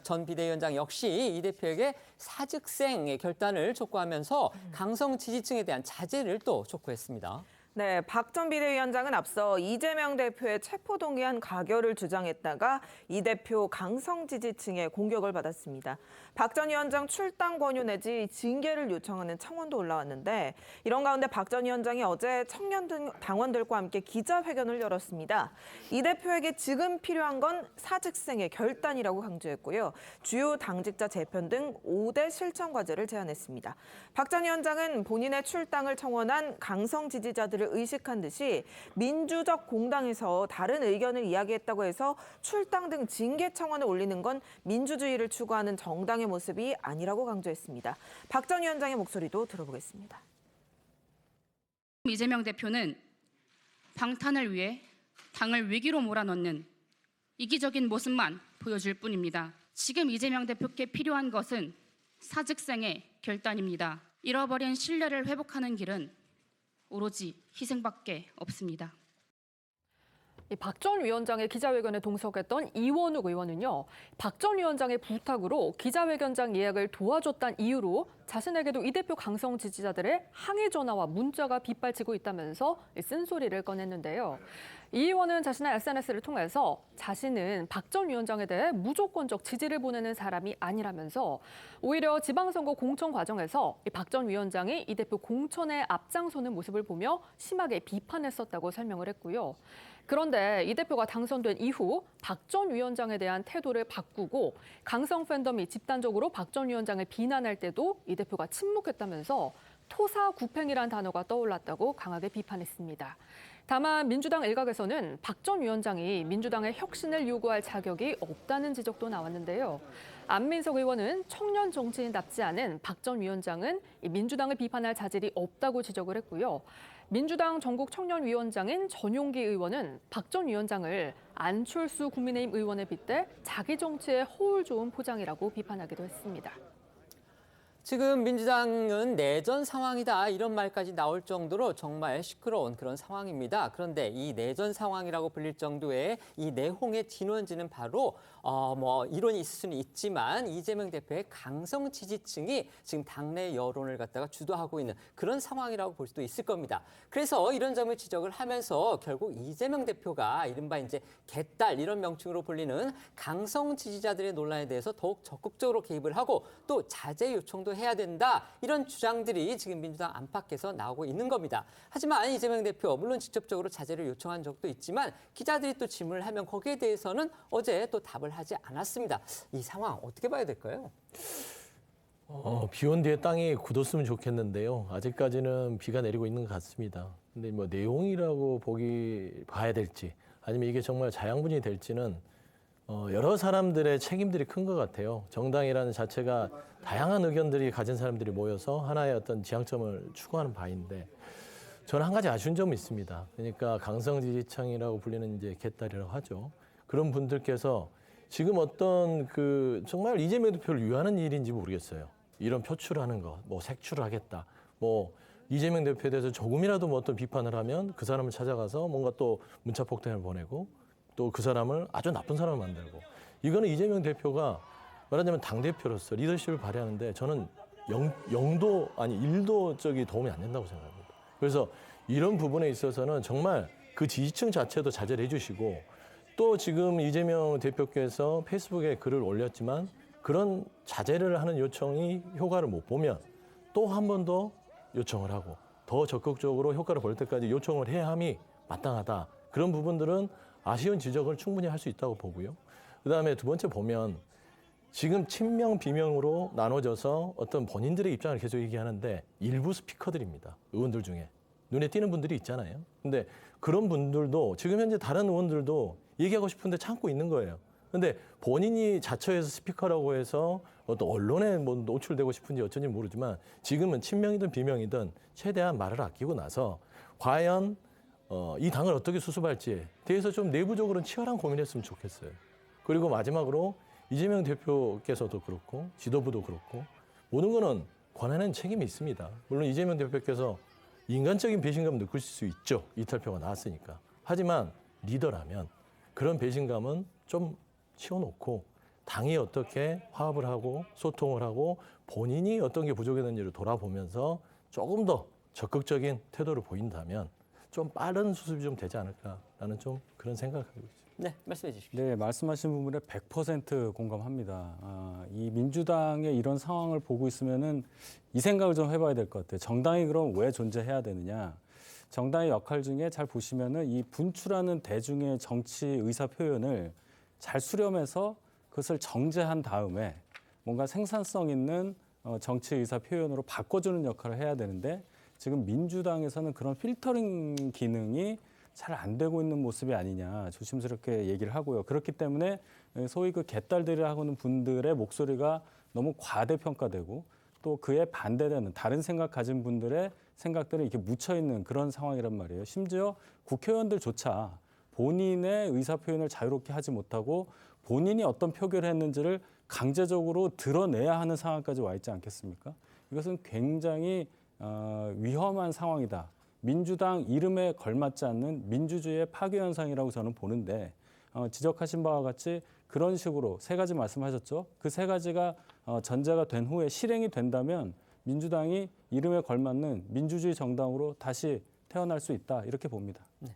전 비대위원장 역시 이 대표에게 사직생의 결단을 촉구하면서 강성 지지층에 대한 자제를 또 촉구했습니다. 네, 박 전 비대위원장은 앞서 이재명 대표의 체포동의안 가결을 주장했다가 이 대표 강성 지지층의 공격을 받았습니다. 박 전 위원장 출당 권유 내지 징계를 요청하는 청원도 올라왔는데 이런 가운데 박 전 위원장이 어제 청년 등 당원들과 함께 기자회견을 열었습니다. 이 대표에게 지금 필요한 건 사직생의 결단이라고 강조했고요. 주요 당직자 재편 등 5대 실천 과제를 제안했습니다. 박 전 위원장은 본인의 출당을 청원한 강성 지지자들을 의식한 듯이 민주적 공당에서 다른 의견을 이야기했다고 해서 출당 등 징계 청원을 올리는 건 민주주의를 추구하는 정당의 모습이 아니라고 강조했습니다. 박 전 위원장의 목소리도 들어보겠습니다. 이재명 대표는 방탄을 위해 당을 위기로 몰아넣는 이기적인 모습만 보여줄 뿐입니다. 지금 이재명 대표께 필요한 것은 사직생의 결단입니다. 잃어버린 신뢰를 회복하는 길은 오로지 희생밖에 없습니다. 박 전 위원장의 기자회견에 동석했던 이원욱 의원은요. 박 전 위원장의 부탁으로 기자회견장 예약을 도와줬다는 이유로 자신에게도 이 대표 강성 지지자들의 항의 전화와 문자가 빗발치고 있다면서 쓴소리를 꺼냈는데요. 이 의원은 자신의 SNS를 통해서 자신은 박 전 위원장에 대해 무조건적 지지를 보내는 사람이 아니라면서 오히려 지방선거 공천 과정에서 박 전 위원장이 이 대표 공천에 앞장서는 모습을 보며 심하게 비판했었다고 설명을 했고요. 그런데 이 대표가 당선된 이후 박 전 위원장에 대한 태도를 바꾸고 강성 팬덤이 집단적으로 박 전 위원장을 비난할 때도 이 대표가 침묵했다면서 토사구팽이란 단어가 떠올랐다고 강하게 비판했습니다. 다만 민주당 일각에서는 박 전 위원장이 민주당의 혁신을 요구할 자격이 없다는 지적도 나왔는데요. 안민석 의원은 청년 정치인답지 않은 박 전 위원장은 민주당을 비판할 자질이 없다고 지적을 했고요. 민주당 전국 청년위원장인 전용기 의원은 박 전 위원장을 안철수 국민의힘 의원에 빗대 자기 정치에 허울 좋은 포장이라고 비판하기도 했습니다. 지금 민주당은 내전 상황이다 이런 말까지 나올 정도로 정말 시끄러운 그런 상황입니다. 그런데 이 내전 상황이라고 불릴 정도의 이 내홍의 진원지는 바로 이론이 있을 수는 있지만 이재명 대표의 강성 지지층이 지금 당내 여론을 갖다가 주도하고 있는 그런 상황이라고 볼 수도 있을 겁니다. 그래서 이런 점을 지적을 하면서 결국 이재명 대표가 이른바 이제 개딸 이런 명칭으로 불리는 강성 지지자들의 논란에 대해서 더욱 적극적으로 개입을 하고 또 자제 요청도 해야 된다 이런 주장들이 지금 민주당 안팎에서 나오고 있는 겁니다. 하지만 이재명 대표 물론 직접적으로 자제를 요청한 적도 있지만 기자들이 또 질문을 하면 거기에 대해서는 어제 또 답을 하지 않았습니다. 이 상황 어떻게 봐야 될까요? 비온 뒤에 땅이 굳었으면 좋겠는데요. 아직까지는 비가 내리고 있는 것 같습니다. 근데 뭐 내용이라고 봐야 될지 아니면 이게 정말 자양분이 될지는 여러 사람들의 책임들이 큰 것 같아요. 정당이라는 자체가 다양한 의견들이 가진 사람들이 모여서 하나의 어떤 지향점을 추구하는 바인데 저는 한 가지 아쉬운 점이 있습니다. 그러니까 강성 지지층이라고 불리는 이제 개딸이라고 하죠. 그런 분들께서 지금 어떤 정말 이재명 대표를 위하는 일인지 모르겠어요. 이런 표출하는 거, 뭐 색출하겠다, 뭐 이재명 대표에 대해서 조금이라도 뭐 어떤 비판을 하면 그 사람을 찾아가서 뭔가 또 문자 폭탄을 보내고 또 그 사람을 아주 나쁜 사람을 만들고 이거는 이재명 대표가 말하자면 당대표로서 리더십을 발휘하는데 저는 1도 도움이 안 된다고 생각합니다. 그래서 이런 부분에 있어서는 정말 그 지지층 자체도 자제를 해주시고 또 지금 이재명 대표께서 페이스북에 글을 올렸지만 그런 자제를 하는 요청이 효과를 못 보면 또 한 번 더 요청을 하고 더 적극적으로 효과를 볼 때까지 요청을 해야 함이 마땅하다. 그런 부분들은 아쉬운 지적을 충분히 할 수 있다고 보고요. 그다음에 두 번째 보면 지금 친명, 비명으로 나눠져서 어떤 본인들의 입장을 계속 얘기하는데 일부 스피커들입니다. 의원들 중에. 눈에 띄는 분들이 있잖아요. 근데 그런 분들도 지금 현재 다른 의원들도 얘기하고 싶은데 참고 있는 거예요. 근데 본인이 자처해서 스피커라고 해서 어떤 언론에 뭐 노출되고 싶은지 어쩐지 모르지만 지금은 친명이든 비명이든 최대한 말을 아끼고 나서 과연 이 당을 어떻게 수습할지에 대해서 좀 내부적으로는 치열한 고민했으면 좋겠어요. 그리고 마지막으로 이재명 대표께서도 그렇고 지도부도 그렇고 모든 거는 권한에는 책임이 있습니다. 물론 이재명 대표께서 인간적인 배신감을 느낄 수 있죠. 이탈표가 나왔으니까. 하지만 리더라면 그런 배신감은 좀 치워놓고 당이 어떻게 화합을 하고 소통을 하고 본인이 어떤 게 부족했는지를 돌아보면서 조금 더 적극적인 태도를 보인다면 좀 빠른 수습이 좀 되지 않을까라는 좀 그런 생각을 하고 있습니다. 네, 말씀해 주십시오. 네, 말씀하신 부분에 100% 공감합니다. 이 민주당의 이런 상황을 보고 있으면은 이 생각을 좀 해봐야 될 것 같아요. 정당이 그럼 왜 존재해야 되느냐? 정당의 역할 중에 잘 보시면은 이 분출하는 대중의 정치 의사 표현을 잘 수렴해서 그것을 정제한 다음에 뭔가 생산성 있는 정치 의사 표현으로 바꿔주는 역할을 해야 되는데 지금 민주당에서는 그런 필터링 기능이 잘 안 되고 있는 모습이 아니냐 조심스럽게 얘기를 하고요. 그렇기 때문에 소위 그 개딸들이라고 하는 분들의 목소리가 너무 과대평가되고 또 그에 반대되는 다른 생각 가진 분들의 생각들이 이렇게 묻혀있는 그런 상황이란 말이에요. 심지어 국회의원들조차 본인의 의사표현을 자유롭게 하지 못하고 본인이 어떤 표결을 했는지를 강제적으로 드러내야 하는 상황까지 와 있지 않겠습니까? 이것은 굉장히 위험한 상황이다. 민주당 이름에 걸맞지 않는 민주주의의 파괴 현상이라고 저는 보는데 지적하신 바와 같이 그런 식으로 세 가지 말씀하셨죠. 그 세 가지가 전제가 된 후에 실행이 된다면 민주당이 이름에 걸맞는 민주주의 정당으로 다시 태어날 수 있다 이렇게 봅니다. 네.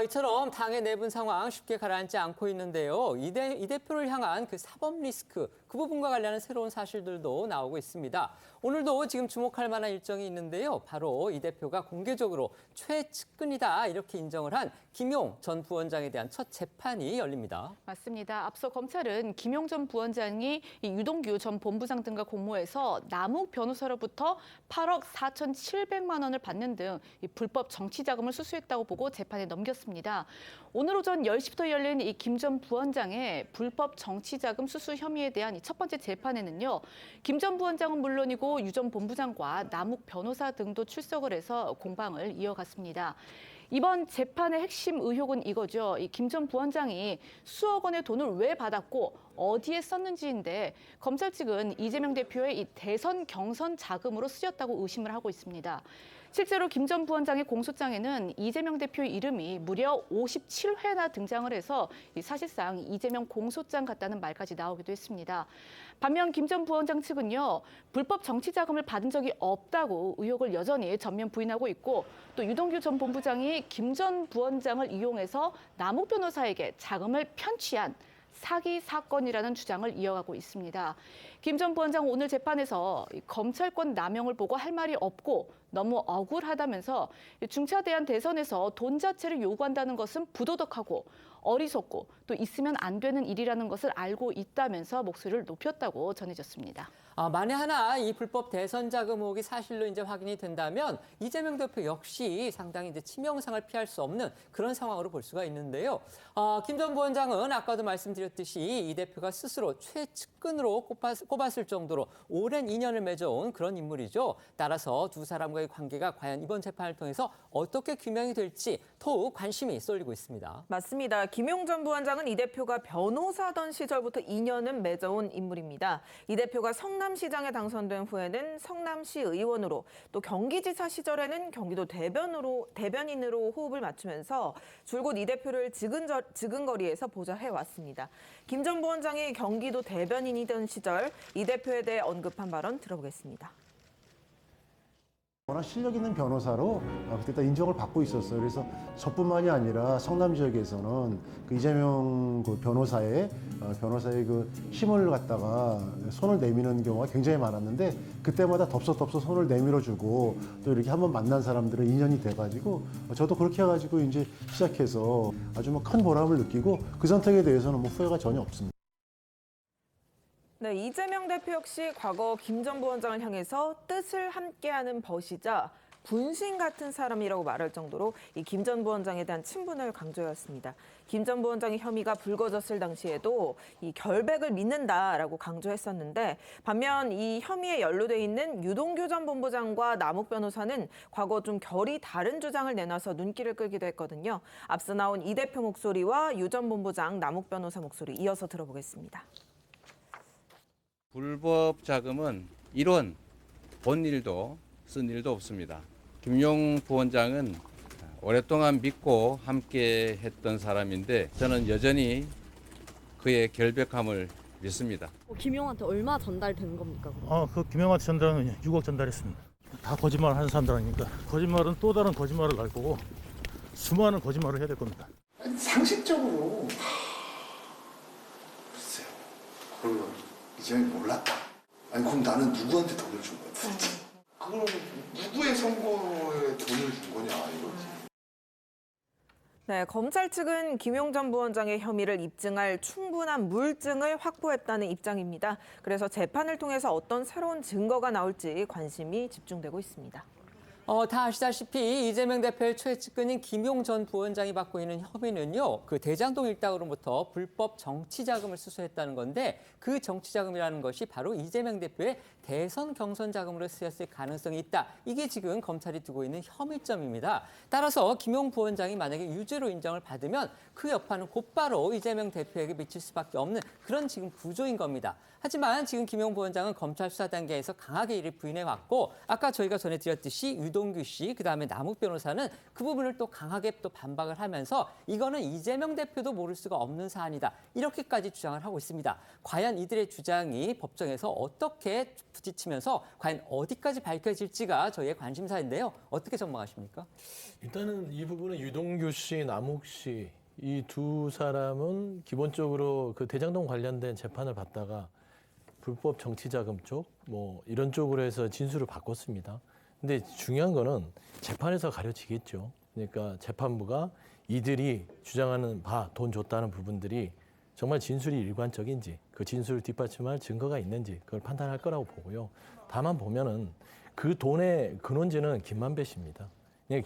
이처럼 당의 내분 상황 쉽게 가라앉지 않고 있는데요. 이 대표를 향한 그 사법 리스크 그 부분과 관련한 새로운 사실들도 나오고 있습니다. 오늘도 지금 주목할 만한 일정이 있는데요. 바로 이 대표가 공개적으로 최측근이다 이렇게 인정을 한 김용 전 부원장에 대한 첫 재판이 열립니다. 맞습니다. 앞서 검찰은 김용 전 부원장이 이 유동규 전 본부장 등과 공모해서 남욱 변호사로부터 8억 4,700만 원을 받는 등 이 불법 정치 자금을 수수했다고 보고 재판에 넘겼습니다. 오늘 오전 10시부터 열린 이 김 전 부원장의 불법 정치 자금 수수 혐의에 대한 이 첫 번째 재판에는요. 김 전 부원장은 물론이고 유 전 본부장과 남욱 변호사 등도 출석을 해서 공방을 이어갔습니다. 이번 재판의 핵심 의혹은 이거죠. 이 김 전 부원장이 수억 원의 돈을 왜 받았고 어디에 썼는지인데 검찰 측은 이재명 대표의 이 대선 경선 자금으로 쓰였다고 의심을 하고 있습니다. 실제로 김 전 부원장의 공소장에는 이재명 대표의 이름이 무려 57회나 등장을 해서 사실상 이재명 공소장 같다는 말까지 나오기도 했습니다. 반면 김 전 부원장 측은요, 불법 정치 자금을 받은 적이 없다고 의혹을 여전히 전면 부인하고 있고, 또 유동규 전 본부장이 김 전 부원장을 이용해서 남욱 변호사에게 자금을 편취한 사기 사건이라는 주장을 이어가고 있습니다. 김 전 부원장 오늘 재판에서 검찰권 남용을 보고 할 말이 없고 너무 억울하다면서 중차대한 대선에서 돈 자체를 요구한다는 것은 부도덕하고 어리석고 또 있으면 안 되는 일이라는 것을 알고 있다면서 목소리를 높였다고 전해졌습니다. 만에 하나 이 불법 대선 자금 의혹이 사실로 이제 확인이 된다면 이재명 대표 역시 상당히 이제 치명상을 피할 수 없는 그런 상황으로 볼 수가 있는데요. 김 전 부원장은 아까도 말씀드렸듯이 이 대표가 스스로 최측근으로 꼽았을 정도로 오랜 인연을 맺어온 그런 인물이죠. 따라서 두 사람과의 관계가 과연 이번 재판을 통해서 어떻게 규명이 될지 더욱 관심이 쏠리고 있습니다. 맞습니다. 김용 전 부원장은 이 대표가 변호사던 시절부터 인연은 맺어온 인물입니다. 이 대표가 성남시장에 당선된 후에는 성남시 의원으로 또 경기지사 시절에는 경기도 대변인으로 호흡을 맞추면서 줄곧 이 대표를 지근거리에서 보좌해왔습니다. 김 전 부원장이 경기도 대변인이던 시절 이 대표에 대해 언급한 발언 들어보겠습니다. 워낙 실력 있는 변호사로 그때 다 인정을 받고 있었어요. 그래서 저뿐만이 아니라 성남 지역에서는 그 이재명 그 변호사의 그 힘을 갖다가 손을 내미는 경우가 굉장히 많았는데 그때마다 덥석덥석 손을 내밀어주고 또 이렇게 한번 만난 사람들은 인연이 돼가지고 저도 그렇게 해가지고 이제 시작해서 아주 뭐 큰 보람을 느끼고 그 선택에 대해서는 뭐 후회가 전혀 없습니다. 네, 이재명 대표 역시 과거 김 전 부원장을 향해서 뜻을 함께하는 벗이자 분신 같은 사람이라고 말할 정도로 이 김 전 부원장에 대한 친분을 강조해왔습니다. 김 전 부원장의 혐의가 불거졌을 당시에도 이 결백을 믿는다라고 강조했었는데 반면 이 혐의에 연루돼 있는 유동규 전 본부장과 남욱 변호사는 과거 좀 결이 다른 주장을 내놔서 눈길을 끌기도 했거든요. 앞서 나온 이 대표 목소리와 유 전 본부장, 남욱 변호사 목소리 이어서 들어보겠습니다. 불법 자금은 이론 본 일도 쓴 일도 없습니다. 김용 부원장은 오랫동안 믿고 함께 했던 사람인데 저는 여전히 그의 결백함을 믿습니다. 김용한테 얼마 전달된 겁니까? 그 김용한테 전달은 6억 전달했습니다. 다 거짓말 하는 사람들 아닙니까? 거짓말은 또 다른 거짓말을 갈 거고 수많은 거짓말을 해야 될 겁니다. 상식적으로 글쎄요. 그러면 이재명이 몰랐다. 아니 그럼 나는 누구한테 돈을 준 거야? 그럼 누구의 선거에 돈을 준 거냐 이거지. 네, 검찰 측은 김용 전 부원장의 혐의를 입증할 충분한 물증을 확보했다는 입장입니다. 그래서 재판을 통해서 어떤 새로운 증거가 나올지 관심이 집중되고 있습니다. 다 아시다시피 이재명 대표의 최측근인 김용 전 부원장이 받고 있는 혐의는요. 그 대장동 일당으로부터 불법 정치 자금을 수수했다는 건데 그 정치 자금이라는 것이 바로 이재명 대표의 대선 경선 자금으로 쓰였을 가능성이 있다. 이게 지금 검찰이 두고 있는 혐의점입니다. 따라서 김용 부원장이 만약에 유죄로 인정을 받으면 그 여파는 곧바로 이재명 대표에게 미칠 수밖에 없는 그런 지금 구조인 겁니다. 하지만 지금 김용 부원장은 검찰 수사 단계에서 강하게 이를 부인해왔고 아까 저희가 전해드렸듯이 유동규 씨, 그다음에 남욱 변호사는 그 부분을 또 강하게 또 반박을 하면서 이거는 이재명 대표도 모를 수가 없는 사안이다. 이렇게까지 주장을 하고 있습니다. 과연 이들의 주장이 법정에서 어떻게 부딪히면서 과연 어디까지 밝혀질지가 저희의 관심사인데요. 어떻게 전망하십니까? 일단은 이 부분은 유동규 씨, 남욱 씨 이 두 사람은 기본적으로 그 대장동 관련된 재판을 받다가 불법 정치자금 쪽, 뭐 이런 쪽으로 해서 진술을 바꿨습니다. 근데 중요한 거는 재판에서 가려지겠죠. 그러니까 재판부가 이들이 주장하는 바, 돈 줬다는 부분들이 정말 진술이 일관적인지, 그 진술을 뒷받침할 증거가 있는지 그걸 판단할 거라고 보고요. 다만 보면은 그 돈의 근원지는 김만배 씨입니다.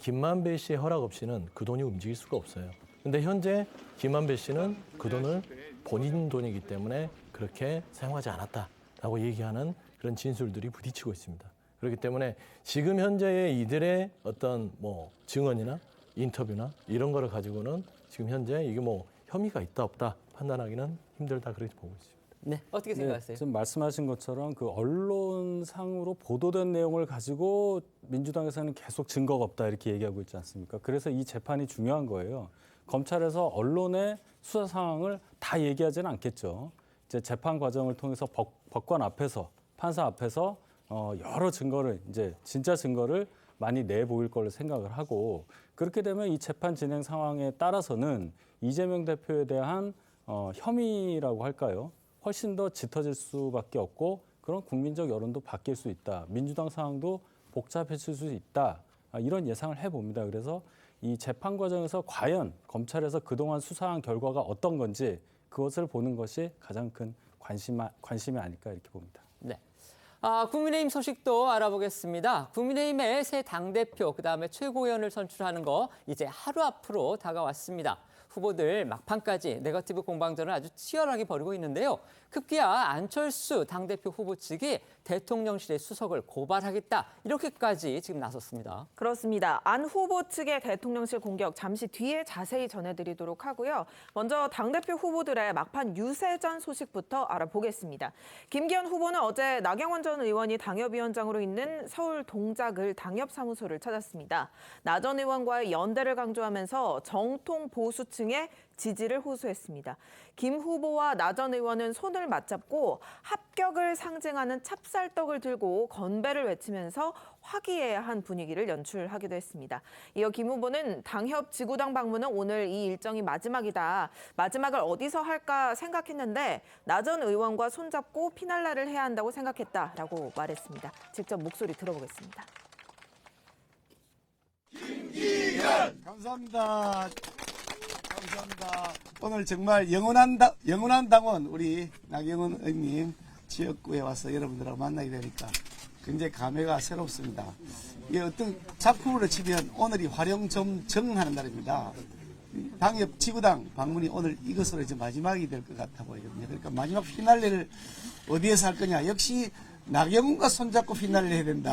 김만배 씨의 허락 없이는 그 돈이 움직일 수가 없어요. 근데 현재 김만배 씨는 그 돈을 본인 돈이기 때문에 그렇게 사용하지 않았다라고 얘기하는 그런 진술들이 부딪히고 있습니다. 그렇기 때문에 지금 현재의 이들의 어떤 뭐 증언이나 인터뷰나 이런 거를 가지고는 지금 현재 이게 뭐 혐의가 있다 없다 판단하기는 힘들다 그렇게 보고 있습니다. 네, 어떻게 생각하세요? 지금 말씀하신 것처럼 그 언론상으로 보도된 내용을 가지고 민주당에서는 계속 증거가 없다 이렇게 얘기하고 있지 않습니까? 그래서 이 재판이 중요한 거예요. 검찰에서 언론의 수사 상황을 다 얘기하지는 않겠죠. 이제 재판 과정을 통해서 법관 앞에서 판사 앞에서 여러 증거를 이제 진짜 증거를 많이 내보일 걸로 생각을 하고 그렇게 되면 이 재판 진행 상황에 따라서는 이재명 대표에 대한 혐의라고 할까요? 훨씬 더 짙어질 수밖에 없고 그런 국민적 여론도 바뀔 수 있다. 민주당 상황도 복잡해질 수 있다. 이런 예상을 해봅니다. 그래서 이 재판 과정에서 과연 검찰에서 그동안 수사한 결과가 어떤 건지 그것을 보는 것이 가장 큰 관심이 아닐까 이렇게 봅니다. 네. 국민의힘 소식도 알아보겠습니다. 국민의힘의 새 당대표, 그다음에 최고위원을 선출하는 거 이제 하루 앞으로 다가왔습니다. 후보들 막판까지 네거티브 공방전을 아주 치열하게 벌이고 있는데요. 급기야 안철수 당대표 후보 측이 대통령실의 수석을 고발하겠다 이렇게까지 지금 나섰습니다. 그렇습니다. 안 후보 측의 대통령실 공격 잠시 뒤에 자세히 전해드리도록 하고요. 먼저 당대표 후보들의 막판 유세전 소식부터 알아보겠습니다. 김기현 후보는 어제 나경원 전 의원이 당협위원장으로 있는 서울 동작을 당협사무소를 찾았습니다. 나 전 의원과의 연대를 강조하면서 정통 보수층의 지지를 호소했습니다. 김 후보와 나 전 의원은 손을 맞잡고 합격을 상징하는 찹쌀떡을 들고 건배를 외치면서 화기애애한 분위기를 연출하기도 했습니다. 이어 김 후보는 당협 지구당 방문은 오늘 이 일정이 마지막이다. 마지막을 어디서 할까 생각했는데 나 전 의원과 손잡고 피날라를 해야 한다고 생각했다라고 말했습니다. 직접 목소리 들어보겠습니다. 김기현! 감사합니다. 감사합니다. 오늘 정말 영원한 당원 우리 나경원 의원님 지역구에 와서 여러분들하고 만나게 되니까 굉장히 감회가 새롭습니다. 이 어떤 작품으로 치면 오늘이 활용점정하는 날입니다. 당협 지구당 방문이 오늘 이것으로 이제 마지막이 될 것 같아 보이거든요. 그러니까 마지막 피날레를 어디에서 할 거냐? 역시 나경원과 손잡고 피날레 해야 된다.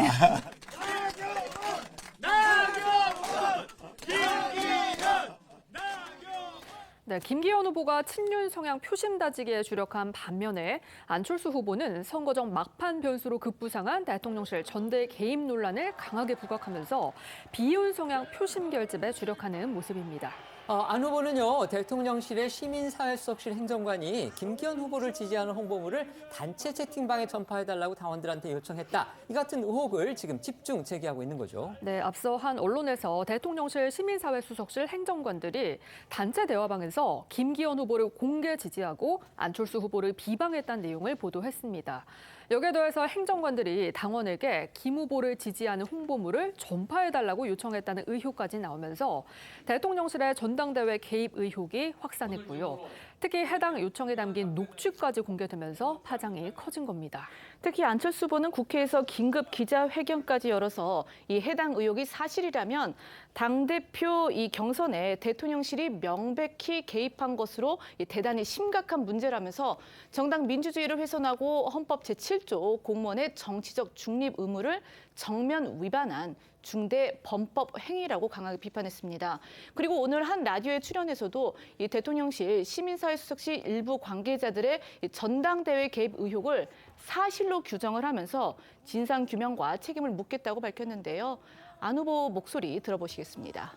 네, 김기현 후보가 친윤 성향 표심 다지기에 주력한 반면에 안철수 후보는 선거정 막판 변수로 급부상한 대통령실 전대 개입 논란을 강하게 부각하면서 비윤 성향 표심 결집에 주력하는 모습입니다. 안 후보는요, 대통령실의 시민사회수석실 행정관이 김기현 후보를 지지하는 홍보물을 단체 채팅방에 전파해달라고 당원들한테 요청했다. 이 같은 의혹을 지금 집중 제기하고 있는 거죠. 네, 앞서 한 언론에서 대통령실 시민사회수석실 행정관들이 단체 대화방에서 김기현 후보를 공개 지지하고 안철수 후보를 비방했다는 내용을 보도했습니다. 여기에 더해서 행정관들이 당원에게 김 후보를 지지하는 홍보물을 전파해달라고 요청했다는 의혹까지 나오면서 대통령실의 전당대회 개입 의혹이 확산했고요. 특히 해당 요청에 담긴 녹취까지 공개되면서 파장이 커진 겁니다. 특히 안철수 후보는 국회에서 긴급 기자회견까지 열어서 이 해당 의혹이 사실이라면 당대표 이 경선에 대통령실이 명백히 개입한 것으로 대단히 심각한 문제라면서 정당 민주주의를 훼손하고 헌법 제7조 공무원의 정치적 중립 의무를 정면 위반한 중대 범법 행위라고 강하게 비판했습니다. 그리고 오늘 한 라디오에 출연해서도 이 대통령실 시민사회수석실 일부 관계자들의 전당대회 개입 의혹을 사실로 규정을 하면서 진상규명과 책임을 묻겠다고 밝혔는데요. 안 후보 목소리 들어보시겠습니다.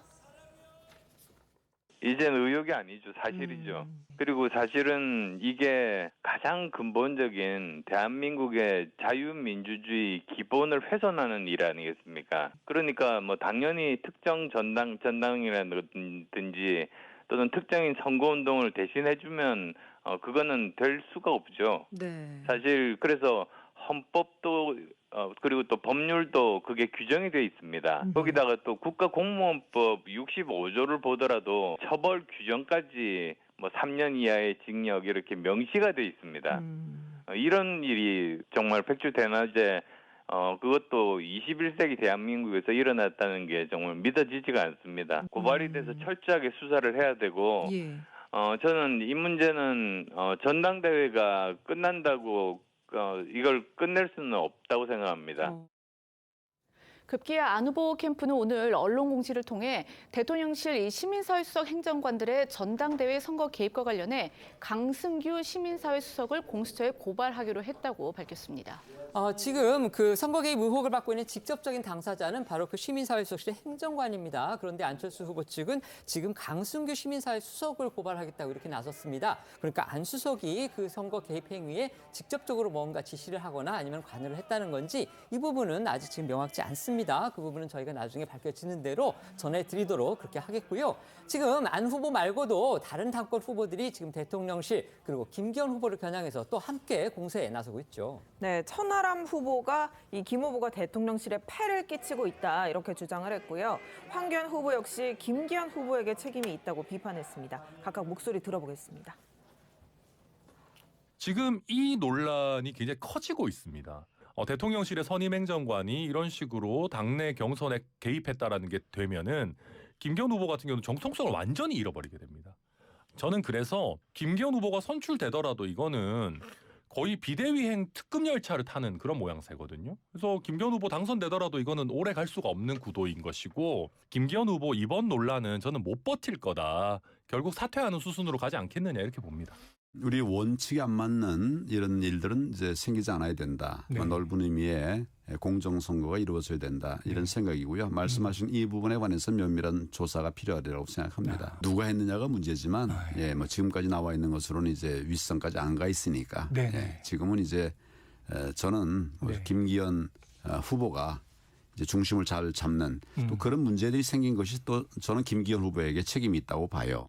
이제는 의혹이 아니죠. 사실이죠. 그리고 사실은 이게 가장 근본적인 대한민국의 자유민주주의 기본을 훼손하는 일 아니겠습니까? 그러니까 뭐 당연히 특정 전당이라든지 또는 특정인 선거운동을 대신해주면 그거는 될 수가 없죠. 네. 사실 그래서 헌법도 그리고 또 법률도 그게 규정이 돼 있습니다. 거기다가 또 국가공무원법 65조를 보더라도 처벌 규정까지 뭐 3년 이하의 징역 이렇게 명시가 돼 있습니다. 이런 일이 정말 백주대낮에 그것도 21세기 대한민국에서 일어났다는 게 정말 믿어지지가 않습니다. 고발이 돼서 철저하게 수사를 해야 되고 예. 저는 이 문제는 전당대회가 끝난다고 이걸 끝낼 수는 없다고 생각합니다. 급기야 안 후보 캠프는 오늘 언론 공시를 통해 대통령실 이 시민사회 수석 행정관들의 전당대회 선거 개입과 관련해 강승규 시민사회 수석을 공수처에 고발하기로 했다고 밝혔습니다. 지금 그 선거 개입 의혹을 받고 있는 직접적인 당사자는 바로 그 시민사회 수석실의 행정관입니다. 그런데 안철수 후보 측은 지금 강승규 시민사회 수석을 고발하겠다고 이렇게 나섰습니다. 그러니까 안 수석이 그 선거 개입 행위에 직접적으로 뭔가 지시를 하거나 아니면 관여를 했다는 건지 이 부분은 아직 지금 명확치 않습니다. 그 부분은 저희가 나중에 밝혀지는 대로 전해드리도록 그렇게 하겠고요. 지금 안 후보 말고도 다른 당권 후보들이 지금 대통령실 그리고 김기현 후보를 겨냥해서 또 함께 공세에 나서고 있죠. 네, 천하람 후보가 이 김 후보가 대통령실에 폐를 끼치고 있다 이렇게 주장을 했고요. 황교안 후보 역시 김기현 후보에게 책임이 있다고 비판했습니다. 각각 목소리 들어보겠습니다. 지금 이 논란이 굉장히 커지고 있습니다. 대통령실의 선임 행정관이 이런 식으로 당내 경선에 개입했다라는 게 되면은 김기현 후보 같은 경우는 정통성을 완전히 잃어버리게 됩니다. 저는 그래서 김기현 후보가 선출되더라도 이거는 거의 비대위행 특급 열차를 타는 그런 모양새거든요. 그래서 김기현 후보 당선되더라도 이거는 오래 갈 수가 없는 구도인 것이고 김기현 후보 이번 논란은 저는 못 버틸 거다. 결국 사퇴하는 수순으로 가지 않겠느냐 이렇게 봅니다. 우리 원칙에 안 맞는 이런 일들은 이제 생기지 않아야 된다. 네. 넓은 의미의 공정선거가 이루어져야 된다. 이런 생각이고요. 말씀하신 이 부분에 관해서 면밀한 조사가 필요하다고 생각합니다. 누가 했느냐가 문제지만 뭐 지금까지 나와 있는 것으로는 이제 윗선까지 안 가 있으니까 지금은 이제 저는 김기현 후보가 이제 중심을 잘 잡는 또 그런 문제들이 생긴 것이 또 저는 김기현 후보에게 책임이 있다고 봐요.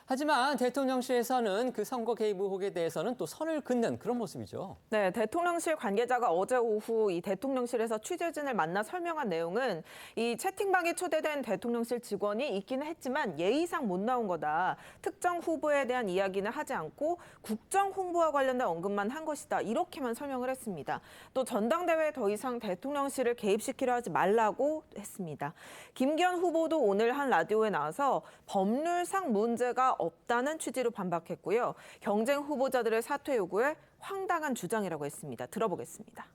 하지만 대통령실에서는 그 선거 개입 의혹에 대해서는 또 선을 긋는 그런 모습이죠. 네, 대통령실 관계자가 어제 오후 이 대통령실에서 취재진을 만나 설명한 내용은 이 채팅방에 초대된 대통령실 직원이 있기는 했지만 예의상 못 나온 거다. 특정 후보에 대한 이야기는 하지 않고 국정 홍보와 관련된 언급만 한 것이다. 이렇게만 설명을 했습니다. 또 전당대회에 더 이상 대통령실을 개입시키려 하지 말라고 했습니다. 김기현 후보도 오늘 한 라디오에 나와서 법률상 문제가 없다는 취지로 반박했고요. 경쟁 후보자들의 사퇴 요구에 황당한 주장이라고 했습니다. 들어보겠습니다.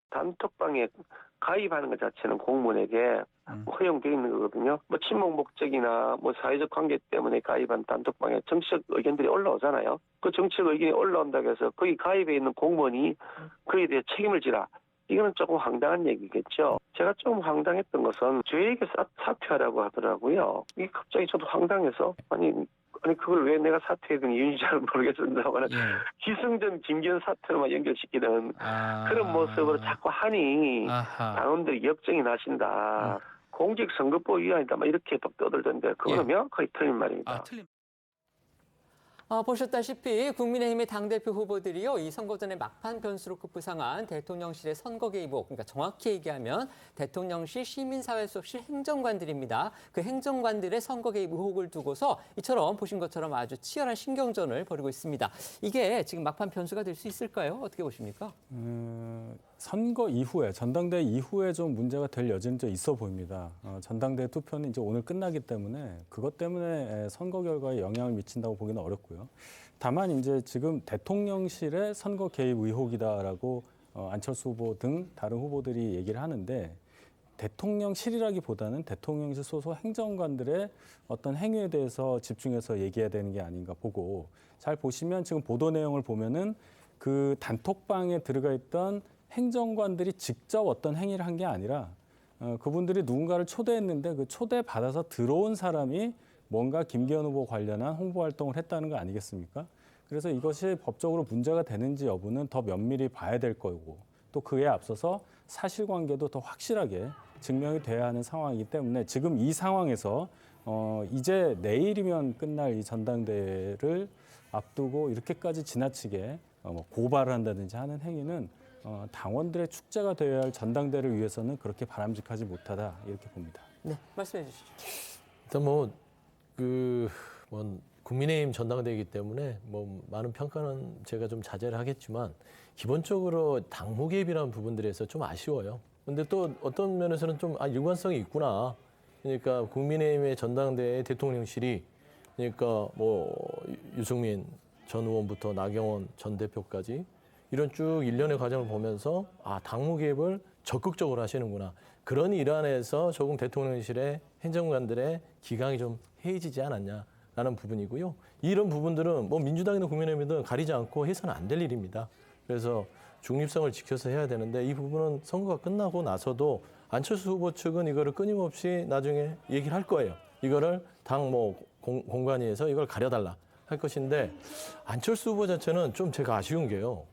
단톡방에 가입하는 것 자체는 공무원에게 허용되어 있는 거거든요. 뭐 친목 목적이나 뭐 사회적 관계 때문에 가입한 단톡방에 정치적 의견들이 올라오잖아요. 그 정치적 의견이 올라온다고 해서 거기 가입해 있는 공무원이 그에 대해 책임을 지라. 이거는 조금 황당한 얘기겠죠. 제가 좀 황당했던 것은 저에게 사퇴하라고 하더라고요. 이게 갑자기 저도 황당해서 아니 그걸 왜 내가 사퇴했더니 이유인지 잘 모르겠습니다만 기승전 김기현 사퇴로만 연결시키는 그런 모습으로 자꾸 하니 당원들이 역정이 나신다. 공직선거법 위반이다. 막 이렇게 또 떠들던데 그거는 명확하게 틀린 말입니다. 보셨다시피 국민의힘의 당대표 후보들이요. 이 선거 전에 막판 변수로 급부상한 대통령실의 선거 개입 의혹, 그러니까 정확히 얘기하면 대통령실 시민사회수석실 행정관들입니다. 그 행정관들의 선거 개입 의혹을 두고서 이처럼 보신 것처럼 아주 치열한 신경전을 벌이고 있습니다. 이게 지금 막판 변수가 될 수 있을까요? 어떻게 보십니까? 선거 이후에, 전당대회 이후에 좀 문제가 될 여지는 좀 있어 보입니다. 전당대회 투표는 이제 오늘 끝나기 때문에 그것 때문에 선거 결과에 영향을 미친다고 보기는 어렵고요. 다만 이제 지금 대통령실의 선거 개입 의혹이다라고 안철수 후보 등 다른 후보들이 얘기를 하는데 대통령실이라기보다는 대통령실 소속 행정관들의 어떤 행위에 대해서 집중해서 얘기해야 되는 게 아닌가 보고 잘 보시면 지금 보도 내용을 보면은 그 단톡방에 들어가 있던 행정관들이 직접 어떤 행위를 한 게 아니라 그분들이 누군가를 초대했는데 그 초대 받아서 들어온 사람이 뭔가 김기현 후보 관련한 홍보 활동을 했다는 거 아니겠습니까? 그래서 이것이 법적으로 문제가 되는지 여부는 더 면밀히 봐야 될 거고 또 그에 앞서서 사실관계도 더 확실하게 증명이 돼야 하는 상황이기 때문에 지금 이 상황에서 이제 내일이면 끝날 이 전당대회를 앞두고 이렇게까지 지나치게 고발을 한다든지 하는 행위는 당원들의 축제가 되어야 할 전당대회를 위해서는 그렇게 바람직하지 못하다 이렇게 봅니다. 네, 말씀해 주시죠. 일단 국민의힘 전당대회이기 때문에 많은 평가는 제가 좀 자제를 하겠지만 기본적으로 당무 개입이라는 부분들에서 좀 아쉬워요. 근데 또 어떤 면에서는 좀 일관성이 있구나. 그러니까 국민의힘의 전당대회 대통령실이 그러니까 유승민 전 의원부터 나경원 전 대표까지 이런 쭉 일련의 과정을 보면서 당무 개입을 적극적으로 하시는구나. 그런 일환에서 조금 대통령실의 행정관들의 기강이 좀 해이지지 않았냐라는 부분이고요. 이런 부분들은 민주당이든 국민의힘이든 가리지 않고 해서는 안 될 일입니다. 그래서 중립성을 지켜서 해야 되는데 이 부분은 선거가 끝나고 나서도 안철수 후보 측은 이거를 끊임없이 나중에 얘기를 할 거예요. 이거를 당 공관위에서 이걸 가려달라 할 것인데 안철수 후보 자체는 좀 제가 아쉬운 게요.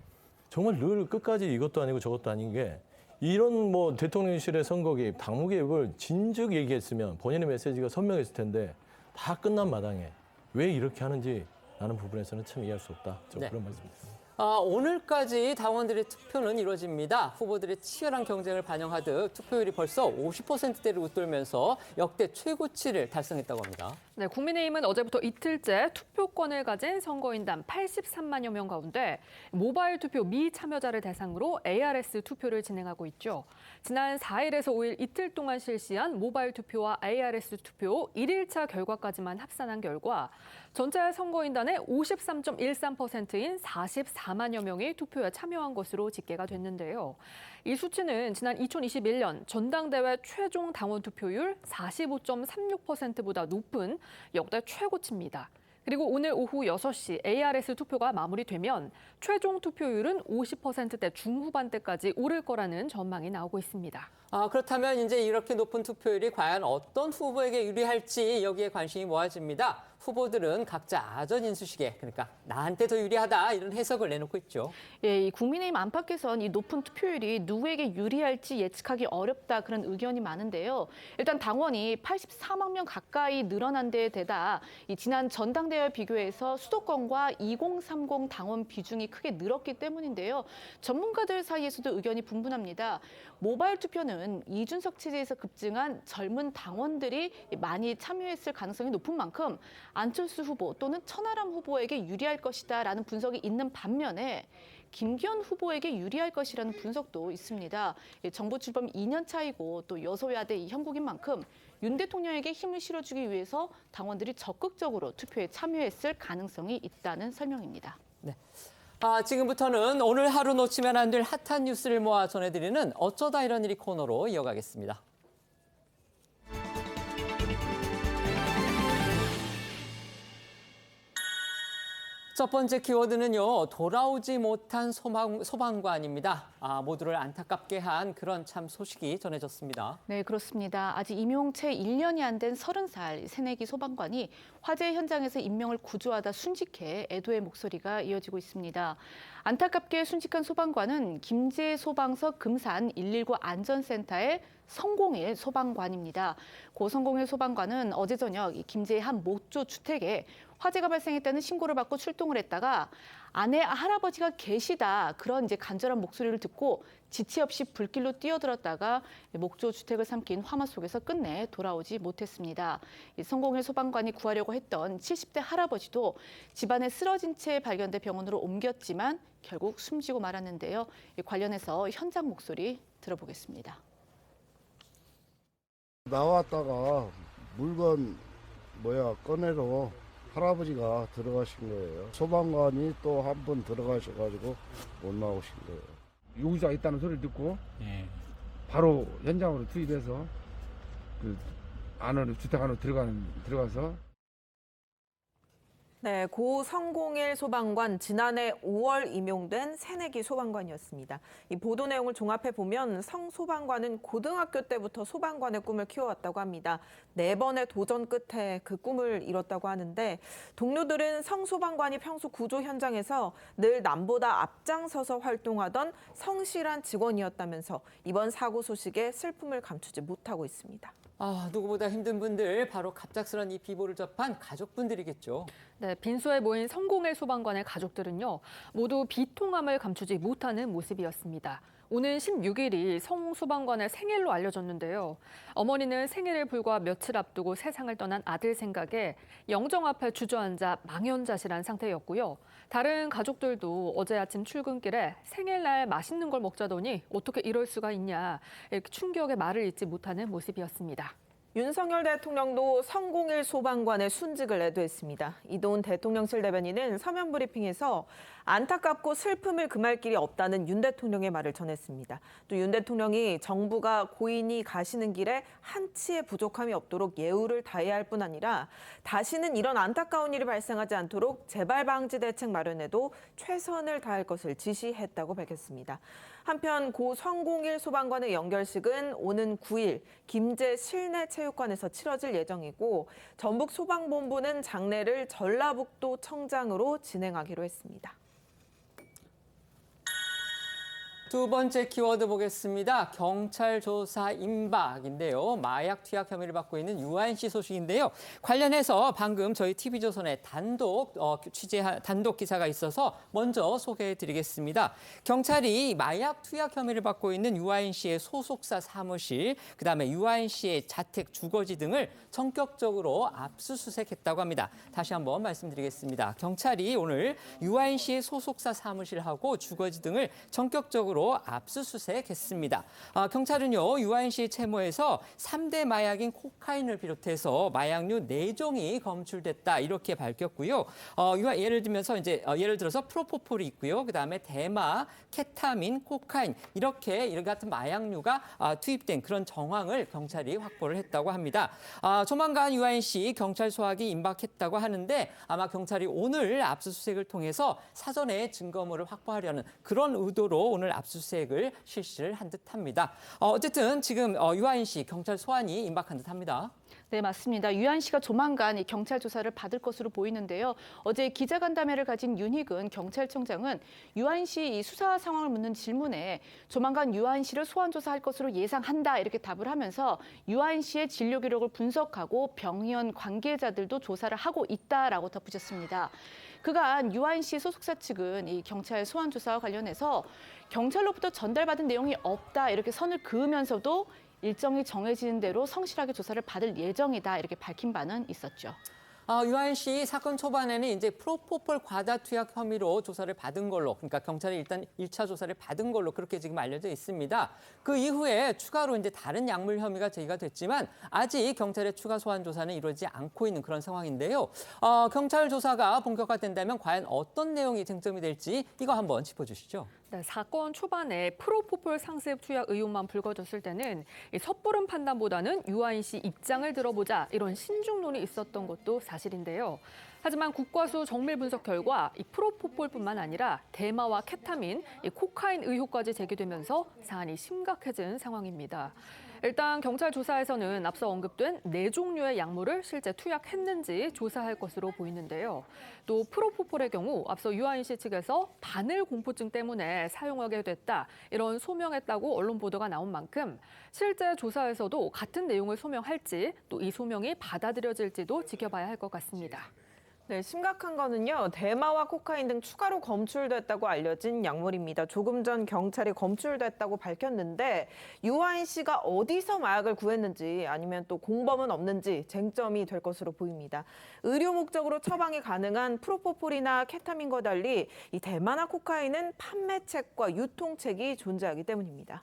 정말 늘 끝까지 이것도 아니고 저것도 아닌 게 이런 대통령실의 선거 개입, 당무 개입을 진즉 얘기했으면 본인의 메시지가 선명했을 텐데 다 끝난 마당에 왜 이렇게 하는지 라는 부분에서는 참 이해할 수 없다. 좀 네. 그런 말씀입니다. 오늘까지 당원들의 투표는 이루어집니다. 후보들의 치열한 경쟁을 반영하듯 투표율이 벌써 50%대를 웃돌면서 역대 최고치를 달성했다고 합니다. 네, 국민의힘은 어제부터 이틀째 투표권을 가진 선거인단 83만여 명 가운데 모바일 투표 미참여자를 대상으로 ARS 투표를 진행하고 있죠. 지난 4일에서 5일 이틀 동안 실시한 모바일 투표와 ARS 투표 1일차 결과까지만 합산한 결과 전체 선거인단의 53.13%인 44만여 명이 투표에 참여한 것으로 집계가 됐는데요. 이 수치는 지난 2021년 전당대회 최종 당원 투표율 45.36%보다 높은 역대 최고치입니다. 그리고 오늘 오후 6시 ARS 투표가 마무리되면 최종 투표율은 50%대 중후반대까지 오를 거라는 전망이 나오고 있습니다. 그렇다면 이제 이렇게 높은 투표율이 과연 어떤 후보에게 유리할지 여기에 관심이 모아집니다. 후보들은 각자 아전 인수식에 그러니까 나한테 더 유리하다 이런 해석을 내놓고 있죠. 예, 이 국민의힘 안팎에선 이 높은 투표율이 누구에게 유리할지 예측하기 어렵다 그런 의견이 많은데요. 일단 당원이 84만 명 가까이 늘어난 데에 대다 이 지난 전당대회와 비교해서 수도권과 2030 당원 비중이 크게 늘었기 때문인데요. 전문가들 사이에서도 의견이 분분합니다. 모바일 투표는 이준석 체제에서 급증한 젊은 당원들이 많이 참여했을 가능성이 높은 만큼 안철수 후보 또는 천하람 후보에게 유리할 것이다라는 분석이 있는 반면에 김기현 후보에게 유리할 것이라는 분석도 있습니다. 정부 출범 2년 차이고 또 여소야대 형국인 만큼 윤 대통령에게 힘을 실어주기 위해서 당원들이 적극적으로 투표에 참여했을 가능성이 있다는 설명입니다. 네. 지금부터는 오늘 하루 놓치면 안 될 핫한 뉴스를 모아 전해드리는 어쩌다 이런 일이 코너로 이어가겠습니다. 첫 번째 키워드는요, 돌아오지 못한 소방관입니다. 모두를 안타깝게 한 그런 참 소식이 전해졌습니다. 네, 그렇습니다. 아직 임용 채 1년이 안 된 30살 새내기 소방관이 화재 현장에서 인명을 구조하다 순직해 애도의 목소리가 이어지고 있습니다. 안타깝게 순직한 소방관은 김제소방서 금산 119 안전센터의 성공일 소방관입니다. 고 성공일 소방관은 어제 저녁 김제의 한 목조 주택에 화재가 발생했다는 신고를 받고 출동을 했다가 아내 할아버지가 계시다 그런 간절한 목소리를 듣고 지체 없이 불길로 뛰어들었다가 목조 주택을 삼킨 화마 속에서 끝내 돌아오지 못했습니다. 성공일 소방관이 구하려고 했던 70대 할아버지도 집안에 쓰러진 채 발견돼 병원으로 옮겼지만 결국 숨지고 말았는데요. 관련해서 현장 목소리 들어보겠습니다. 나왔다가 물건 꺼내러 할아버지가 들어가신 거예요. 소방관이 또 한 번 들어가셔가지고 못 나오신 거예요. 요구자가 있다는 소리를 듣고 바로 현장으로 투입해서 주택 안으로 들어가서 네, 고 성공일 소방관 지난해 5월 임용된 새내기 소방관이었습니다. 이 보도 내용을 종합해 보면 성 소방관은 고등학교 때부터 소방관의 꿈을 키워왔다고 합니다. 4번의 도전 끝에 그 꿈을 이뤘다고 하는데 동료들은 성 소방관이 평소 구조 현장에서 늘 남보다 앞장서서 활동하던 성실한 직원이었다면서 이번 사고 소식에 슬픔을 감추지 못하고 있습니다. 누구보다 힘든 분들, 바로 갑작스런 이 비보를 접한 가족분들이겠죠. 네, 빈소에 모인 성공일 소방관의 가족들은요, 모두 비통함을 감추지 못하는 모습이었습니다. 오는 16일이 성 소방관의 생일로 알려졌는데요. 어머니는 생일을 불과 며칠 앞두고 세상을 떠난 아들 생각에 영정 앞에 주저앉아 망연자실한 상태였고요. 다른 가족들도 어제 아침 출근길에 생일날 맛있는 걸 먹자더니 어떻게 이럴 수가 있냐, 이렇게 충격의 말을 잇지 못하는 모습이었습니다. 윤석열 대통령도 성공일 소방관의 순직을 애도했습니다. 이도훈 대통령실 대변인은 서면 브리핑에서 안타깝고 슬픔을 금할 길이 없다는 윤 대통령의 말을 전했습니다. 또 윤 대통령이 정부가 고인이 가시는 길에 한치의 부족함이 없도록 예우를 다해야 할 뿐 아니라 다시는 이런 안타까운 일이 발생하지 않도록 재발 방지 대책 마련에도 최선을 다할 것을 지시했다고 밝혔습니다. 한편 고 성공일 소방관의 연결식은 오는 9일 김제 실내체육관에서 치러질 예정이고 전북 소방본부는 장례를 전라북도 청장으로 진행하기로 했습니다. 두 번째 키워드 보겠습니다. 경찰 조사 임박인데요. 마약 투약 혐의를 받고 있는 유아인 씨 소식인데요. 관련해서 방금 저희 TV조선에 단독 기사가 있어서 먼저 소개해드리겠습니다. 경찰이 마약 투약 혐의를 받고 있는 유아인 씨의 소속사 사무실, 그다음에 유아인 씨의 자택, 주거지 등을 전격적으로 압수수색했다고 합니다. 다시 한번 말씀드리겠습니다. 경찰이 오늘 유아인 씨의 소속사 사무실하고 주거지 등을 전격적으로 압수수색했습니다. 경찰은요, 유아인 씨의 채무에서 3대 마약인 코카인을 비롯해서 마약류 4종이 검출됐다 이렇게 밝혔고요. 예를 들어서 프로포폴이 있고요. 그다음에 대마, 케타민, 코카인 이런 같은 마약류가 투입된 그런 정황을 경찰이 확보를 했다고 합니다. 조만간 유아인 씨 경찰 소환이 임박했다고 하는데 아마 경찰이 오늘 압수수색을 통해서 사전에 증거물을 확보하려는 그런 의도로 오늘 압수수색을 실시를 한 듯합니다. 어쨌든 지금 유아인 씨 경찰 소환이 임박한 듯합니다. 네, 맞습니다. 유아인 씨가 조만간 이 경찰 조사를 받을 것으로 보이는데요. 어제 기자간담회를 가진 윤희근 경찰청장은 유아인 씨 이 수사 상황을 묻는 질문에 조만간 유아인 씨를 소환 조사할 것으로 예상한다 이렇게 답을 하면서 유아인 씨의 진료 기록을 분석하고 병원 관계자들도 조사를 하고 있다라고 덧붙였습니다. 그간 유아인 씨 소속사 측은 이 경찰 소환 조사와 관련해서 경찰로부터 전달받은 내용이 없다 이렇게 선을 그으면서도 일정이 정해지는 대로 성실하게 조사를 받을 예정이다 이렇게 밝힌 바는 있었죠. 유아인 씨 사건 초반에는 이제 프로포폴 과다 투약 혐의로 조사를 받은 걸로, 그러니까 경찰이 일단 1차 조사를 받은 걸로 그렇게 지금 알려져 있습니다. 그 이후에 추가로 이제 다른 약물 혐의가 제기가 됐지만 아직 경찰의 추가 소환 조사는 이루어지지 않고 있는 그런 상황인데요. 경찰 조사가 본격화된다면 과연 어떤 내용이 쟁점이 될지 이거 한번 짚어주시죠. 네, 사건 초반에 프로포폴 상습 투약 의혹만 불거졌을 때는 이 섣부른 판단보다는 유아인 씨 입장을 들어보자 이런 신중론이 있었던 것도 사실인데요. 하지만 국과수 정밀 분석 결과 이 프로포폴뿐만 아니라 대마와 케타민, 이 코카인 의혹까지 제기되면서 사안이 심각해진 상황입니다. 일단 경찰 조사에서는 앞서 언급된 4종류의 약물을 실제 투약했는지 조사할 것으로 보이는데요. 또 프로포폴의 경우 앞서 유아인 씨 측에서 바늘 공포증 때문에 사용하게 됐다 이런 소명했다고 언론 보도가 나온 만큼 실제 조사에서도 같은 내용을 소명할지 또 이 소명이 받아들여질지도 지켜봐야 할 것 같습니다. 네, 심각한 거는요. 대마와 코카인 등 추가로 검출됐다고 알려진 약물입니다. 조금 전 경찰이 검출됐다고 밝혔는데 유아인 씨가 어디서 마약을 구했는지 아니면 또 공범은 없는지 쟁점이 될 것으로 보입니다. 의료 목적으로 처방이 가능한 프로포폴이나 케타민과 달리 이 대마나 코카인은 판매책과 유통책이 존재하기 때문입니다.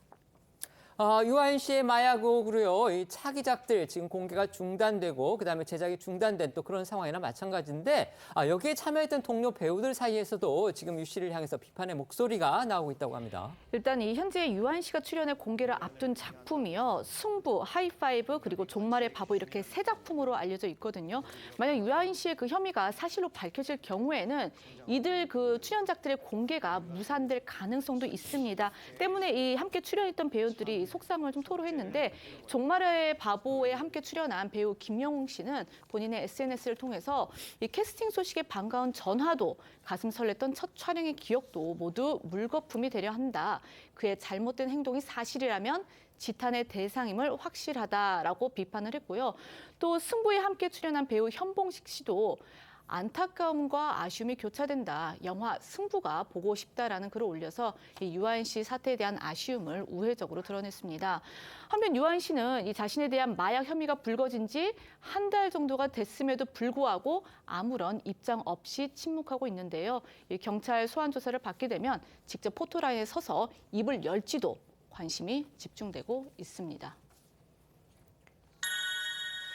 유아인 씨의 마약 의혹으로요, 이 차기작들 지금 공개가 중단되고 그다음에 제작이 중단된 또 그런 상황이나 마찬가지인데 여기에 참여했던 동료 배우들 사이에서도 지금 유 씨를 향해서 비판의 목소리가 나오고 있다고 합니다. 일단 이 현재 유아인 씨가 출연해 공개를 앞둔 작품이요. 승부, 하이파이브, 그리고 종말의 바보 이렇게 3작품으로 알려져 있거든요. 만약 유아인 씨의 그 혐의가 사실로 밝혀질 경우에는 이들 그 출연작들의 공개가 무산될 가능성도 있습니다. 때문에 이 함께 출연했던 배우들이 이 속상을 좀 토로했는데 종말의 바보에 함께 출연한 배우 김영웅 씨는 본인의 SNS를 통해서 이 캐스팅 소식에 반가운 전화도 가슴 설렜던 첫 촬영의 기억도 모두 물거품이 되려 한다. 그의 잘못된 행동이 사실이라면 지탄의 대상임을 확실하다라고 비판을 했고요. 또 승부에 함께 출연한 배우 현봉식 씨도 안타까움과 아쉬움이 교차된다. 영화 승부가 보고 싶다라는 글을 올려서 이 유아인 씨 사태에 대한 아쉬움을 우회적으로 드러냈습니다. 한편 유아인 씨는 이 자신에 대한 마약 혐의가 불거진 지 한 달 정도가 됐음에도 불구하고 아무런 입장 없이 침묵하고 있는데요. 이 경찰 소환 조사를 받게 되면 직접 포토라인에 서서 입을 열지도 관심이 집중되고 있습니다.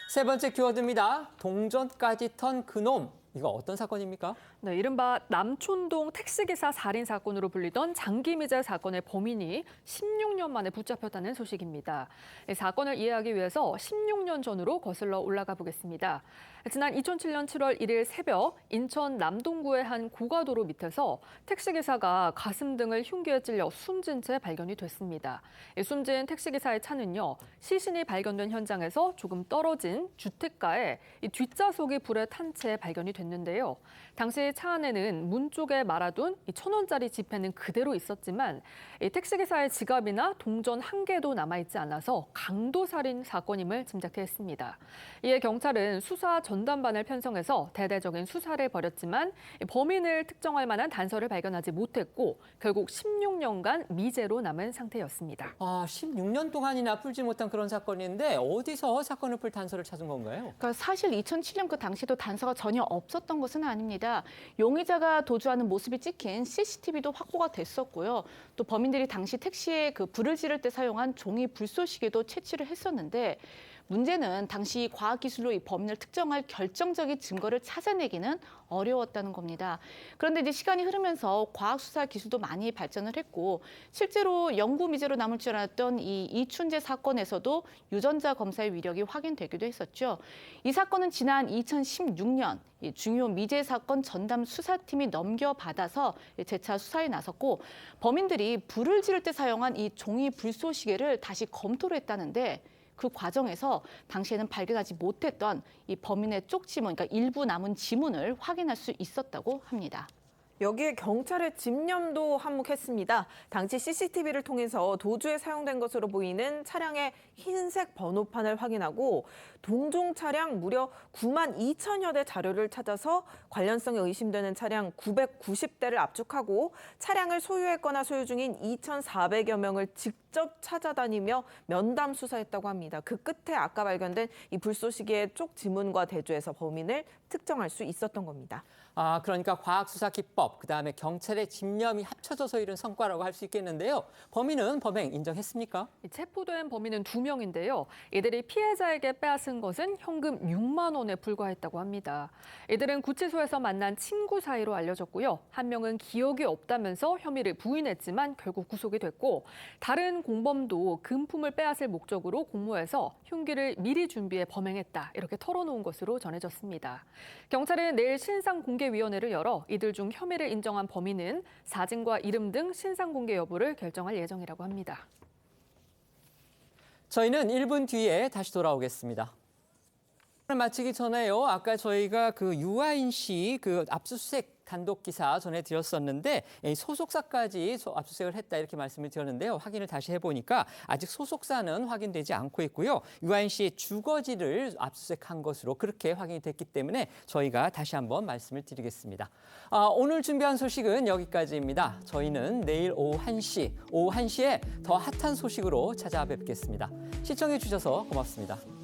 세 번째 키워드입니다. 동전까지 턴 그놈. 이거 어떤 사건입니까? 네, 이른바 남촌동 택시기사 살인 사건으로 불리던 장기미제 사건의 범인이 16년 만에 붙잡혔다는 소식입니다. 이 사건을 이해하기 위해서 16년 전으로 거슬러 올라가 보겠습니다. 지난 2007년 7월 1일 새벽 인천 남동구의 한 고가도로 밑에서 택시기사가 가슴 등을 흉기에 찔려 숨진 채 발견이 됐습니다. 숨진 택시기사의 차는요, 시신이 발견된 현장에서 조금 떨어진 주택가에 이 뒷좌석이 불에 탄 채 발견이 됐는데요. 당시 차 안에는 문 쪽에 말아둔 1,000원짜리 지폐는 그대로 있었지만 이 택시기사의 지갑이나 동전 한 개도 남아있지 않아서 강도살인 사건임을 짐작해 했습니다. 이에 경찰은 수사 전담반을 편성해서 대대적인 수사를 벌였지만 범인을 특정할 만한 단서를 발견하지 못했고 결국 16년간 미제로 남은 상태였습니다. 16년 동안이나 풀지 못한 그런 사건인데 어디서 사건을 풀 단서를 찾은 건가요? 그러니까 사실 2007년 그 당시도 단서가 전혀 없었던 것은 아닙니다. 용의자가 도주하는 모습이 찍힌 CCTV도 확보가 됐었고요. 또 범인들이 당시 택시에 그 불을 지를 때 사용한 종이 불쏘시개도 채취를 했었는데 문제는 당시 과학기술로 이 범인을 특정할 결정적인 증거를 찾아내기는 어려웠다는 겁니다. 그런데 이제 시간이 흐르면서 과학수사 기술도 많이 발전을 했고 실제로 영구 미제로 남을 줄 알았던 이 이춘재 사건에서도 유전자 검사의 위력이 확인되기도 했었죠. 이 사건은 지난 2016년 이 중요 미제 사건 전담 수사팀이 넘겨받아서 재차 수사에 나섰고 범인들이 불을 지를 때 사용한 이 종이 불쏘시개를 다시 검토를 했다는데 그 과정에서 당시에는 발견하지 못했던 이 범인의 쪽지문, 그러니까 일부 남은 지문을 확인할 수 있었다고 합니다. 여기에 경찰의 집념도 한몫했습니다. 당시 CCTV를 통해서 도주에 사용된 것으로 보이는 차량의 흰색 번호판을 확인하고 동종 차량 무려 9만 2천여 대 자료를 찾아서 관련성이 의심되는 차량 990대를 압축하고 차량을 소유했거나 소유 중인 2,400여 명을 직접 찾아다니며 면담 수사했다고 합니다. 그 끝에 아까 발견된 이 불쏘시개의 쪽 지문과 대조해서 범인을 특정할 수 있었던 겁니다. 그러니까 과학수사 기법, 그다음에 경찰의 집념이 합쳐져서 이룬 성과라고 할 수 있겠는데요. 범인은 범행 인정했습니까? 체포된 범인은 2명인데요. 이들이 피해자에게 빼앗은 것은 현금 6만 원에 불과했다고 합니다. 이들은 구치소에서 만난 친구 사이로 알려졌고요. 한 명은 기억이 없다면서 혐의를 부인했지만 결국 구속이 됐고 다른 공범도 금품을 빼앗을 목적으로 공모해서 흉기를 미리 준비해 범행했다. 이렇게 털어놓은 것으로 전해졌습니다. 경찰은 내일 신상공개위원회를 열어 이들 중 혐의를 인정한 범인은 사진과 이름 등 신상공개 여부를 결정할 예정이라고 합니다. 저희는 1분 뒤에 다시 돌아오겠습니다. 마치기 전에요. 아까 저희가 그 유아인 씨 그 압수수색 단독 기사 전해드렸었는데 소속사까지 압수수색을 했다 이렇게 말씀을 드렸는데요. 확인을 다시 해보니까 아직 소속사는 확인되지 않고 있고요. 유아인 씨의 주거지를 압수수색한 것으로 그렇게 확인이 됐기 때문에 저희가 다시 한번 말씀을 드리겠습니다. 오늘 준비한 소식은 여기까지입니다. 저희는 내일 오후 1시에 더 핫한 소식으로 찾아뵙겠습니다. 시청해 주셔서 고맙습니다.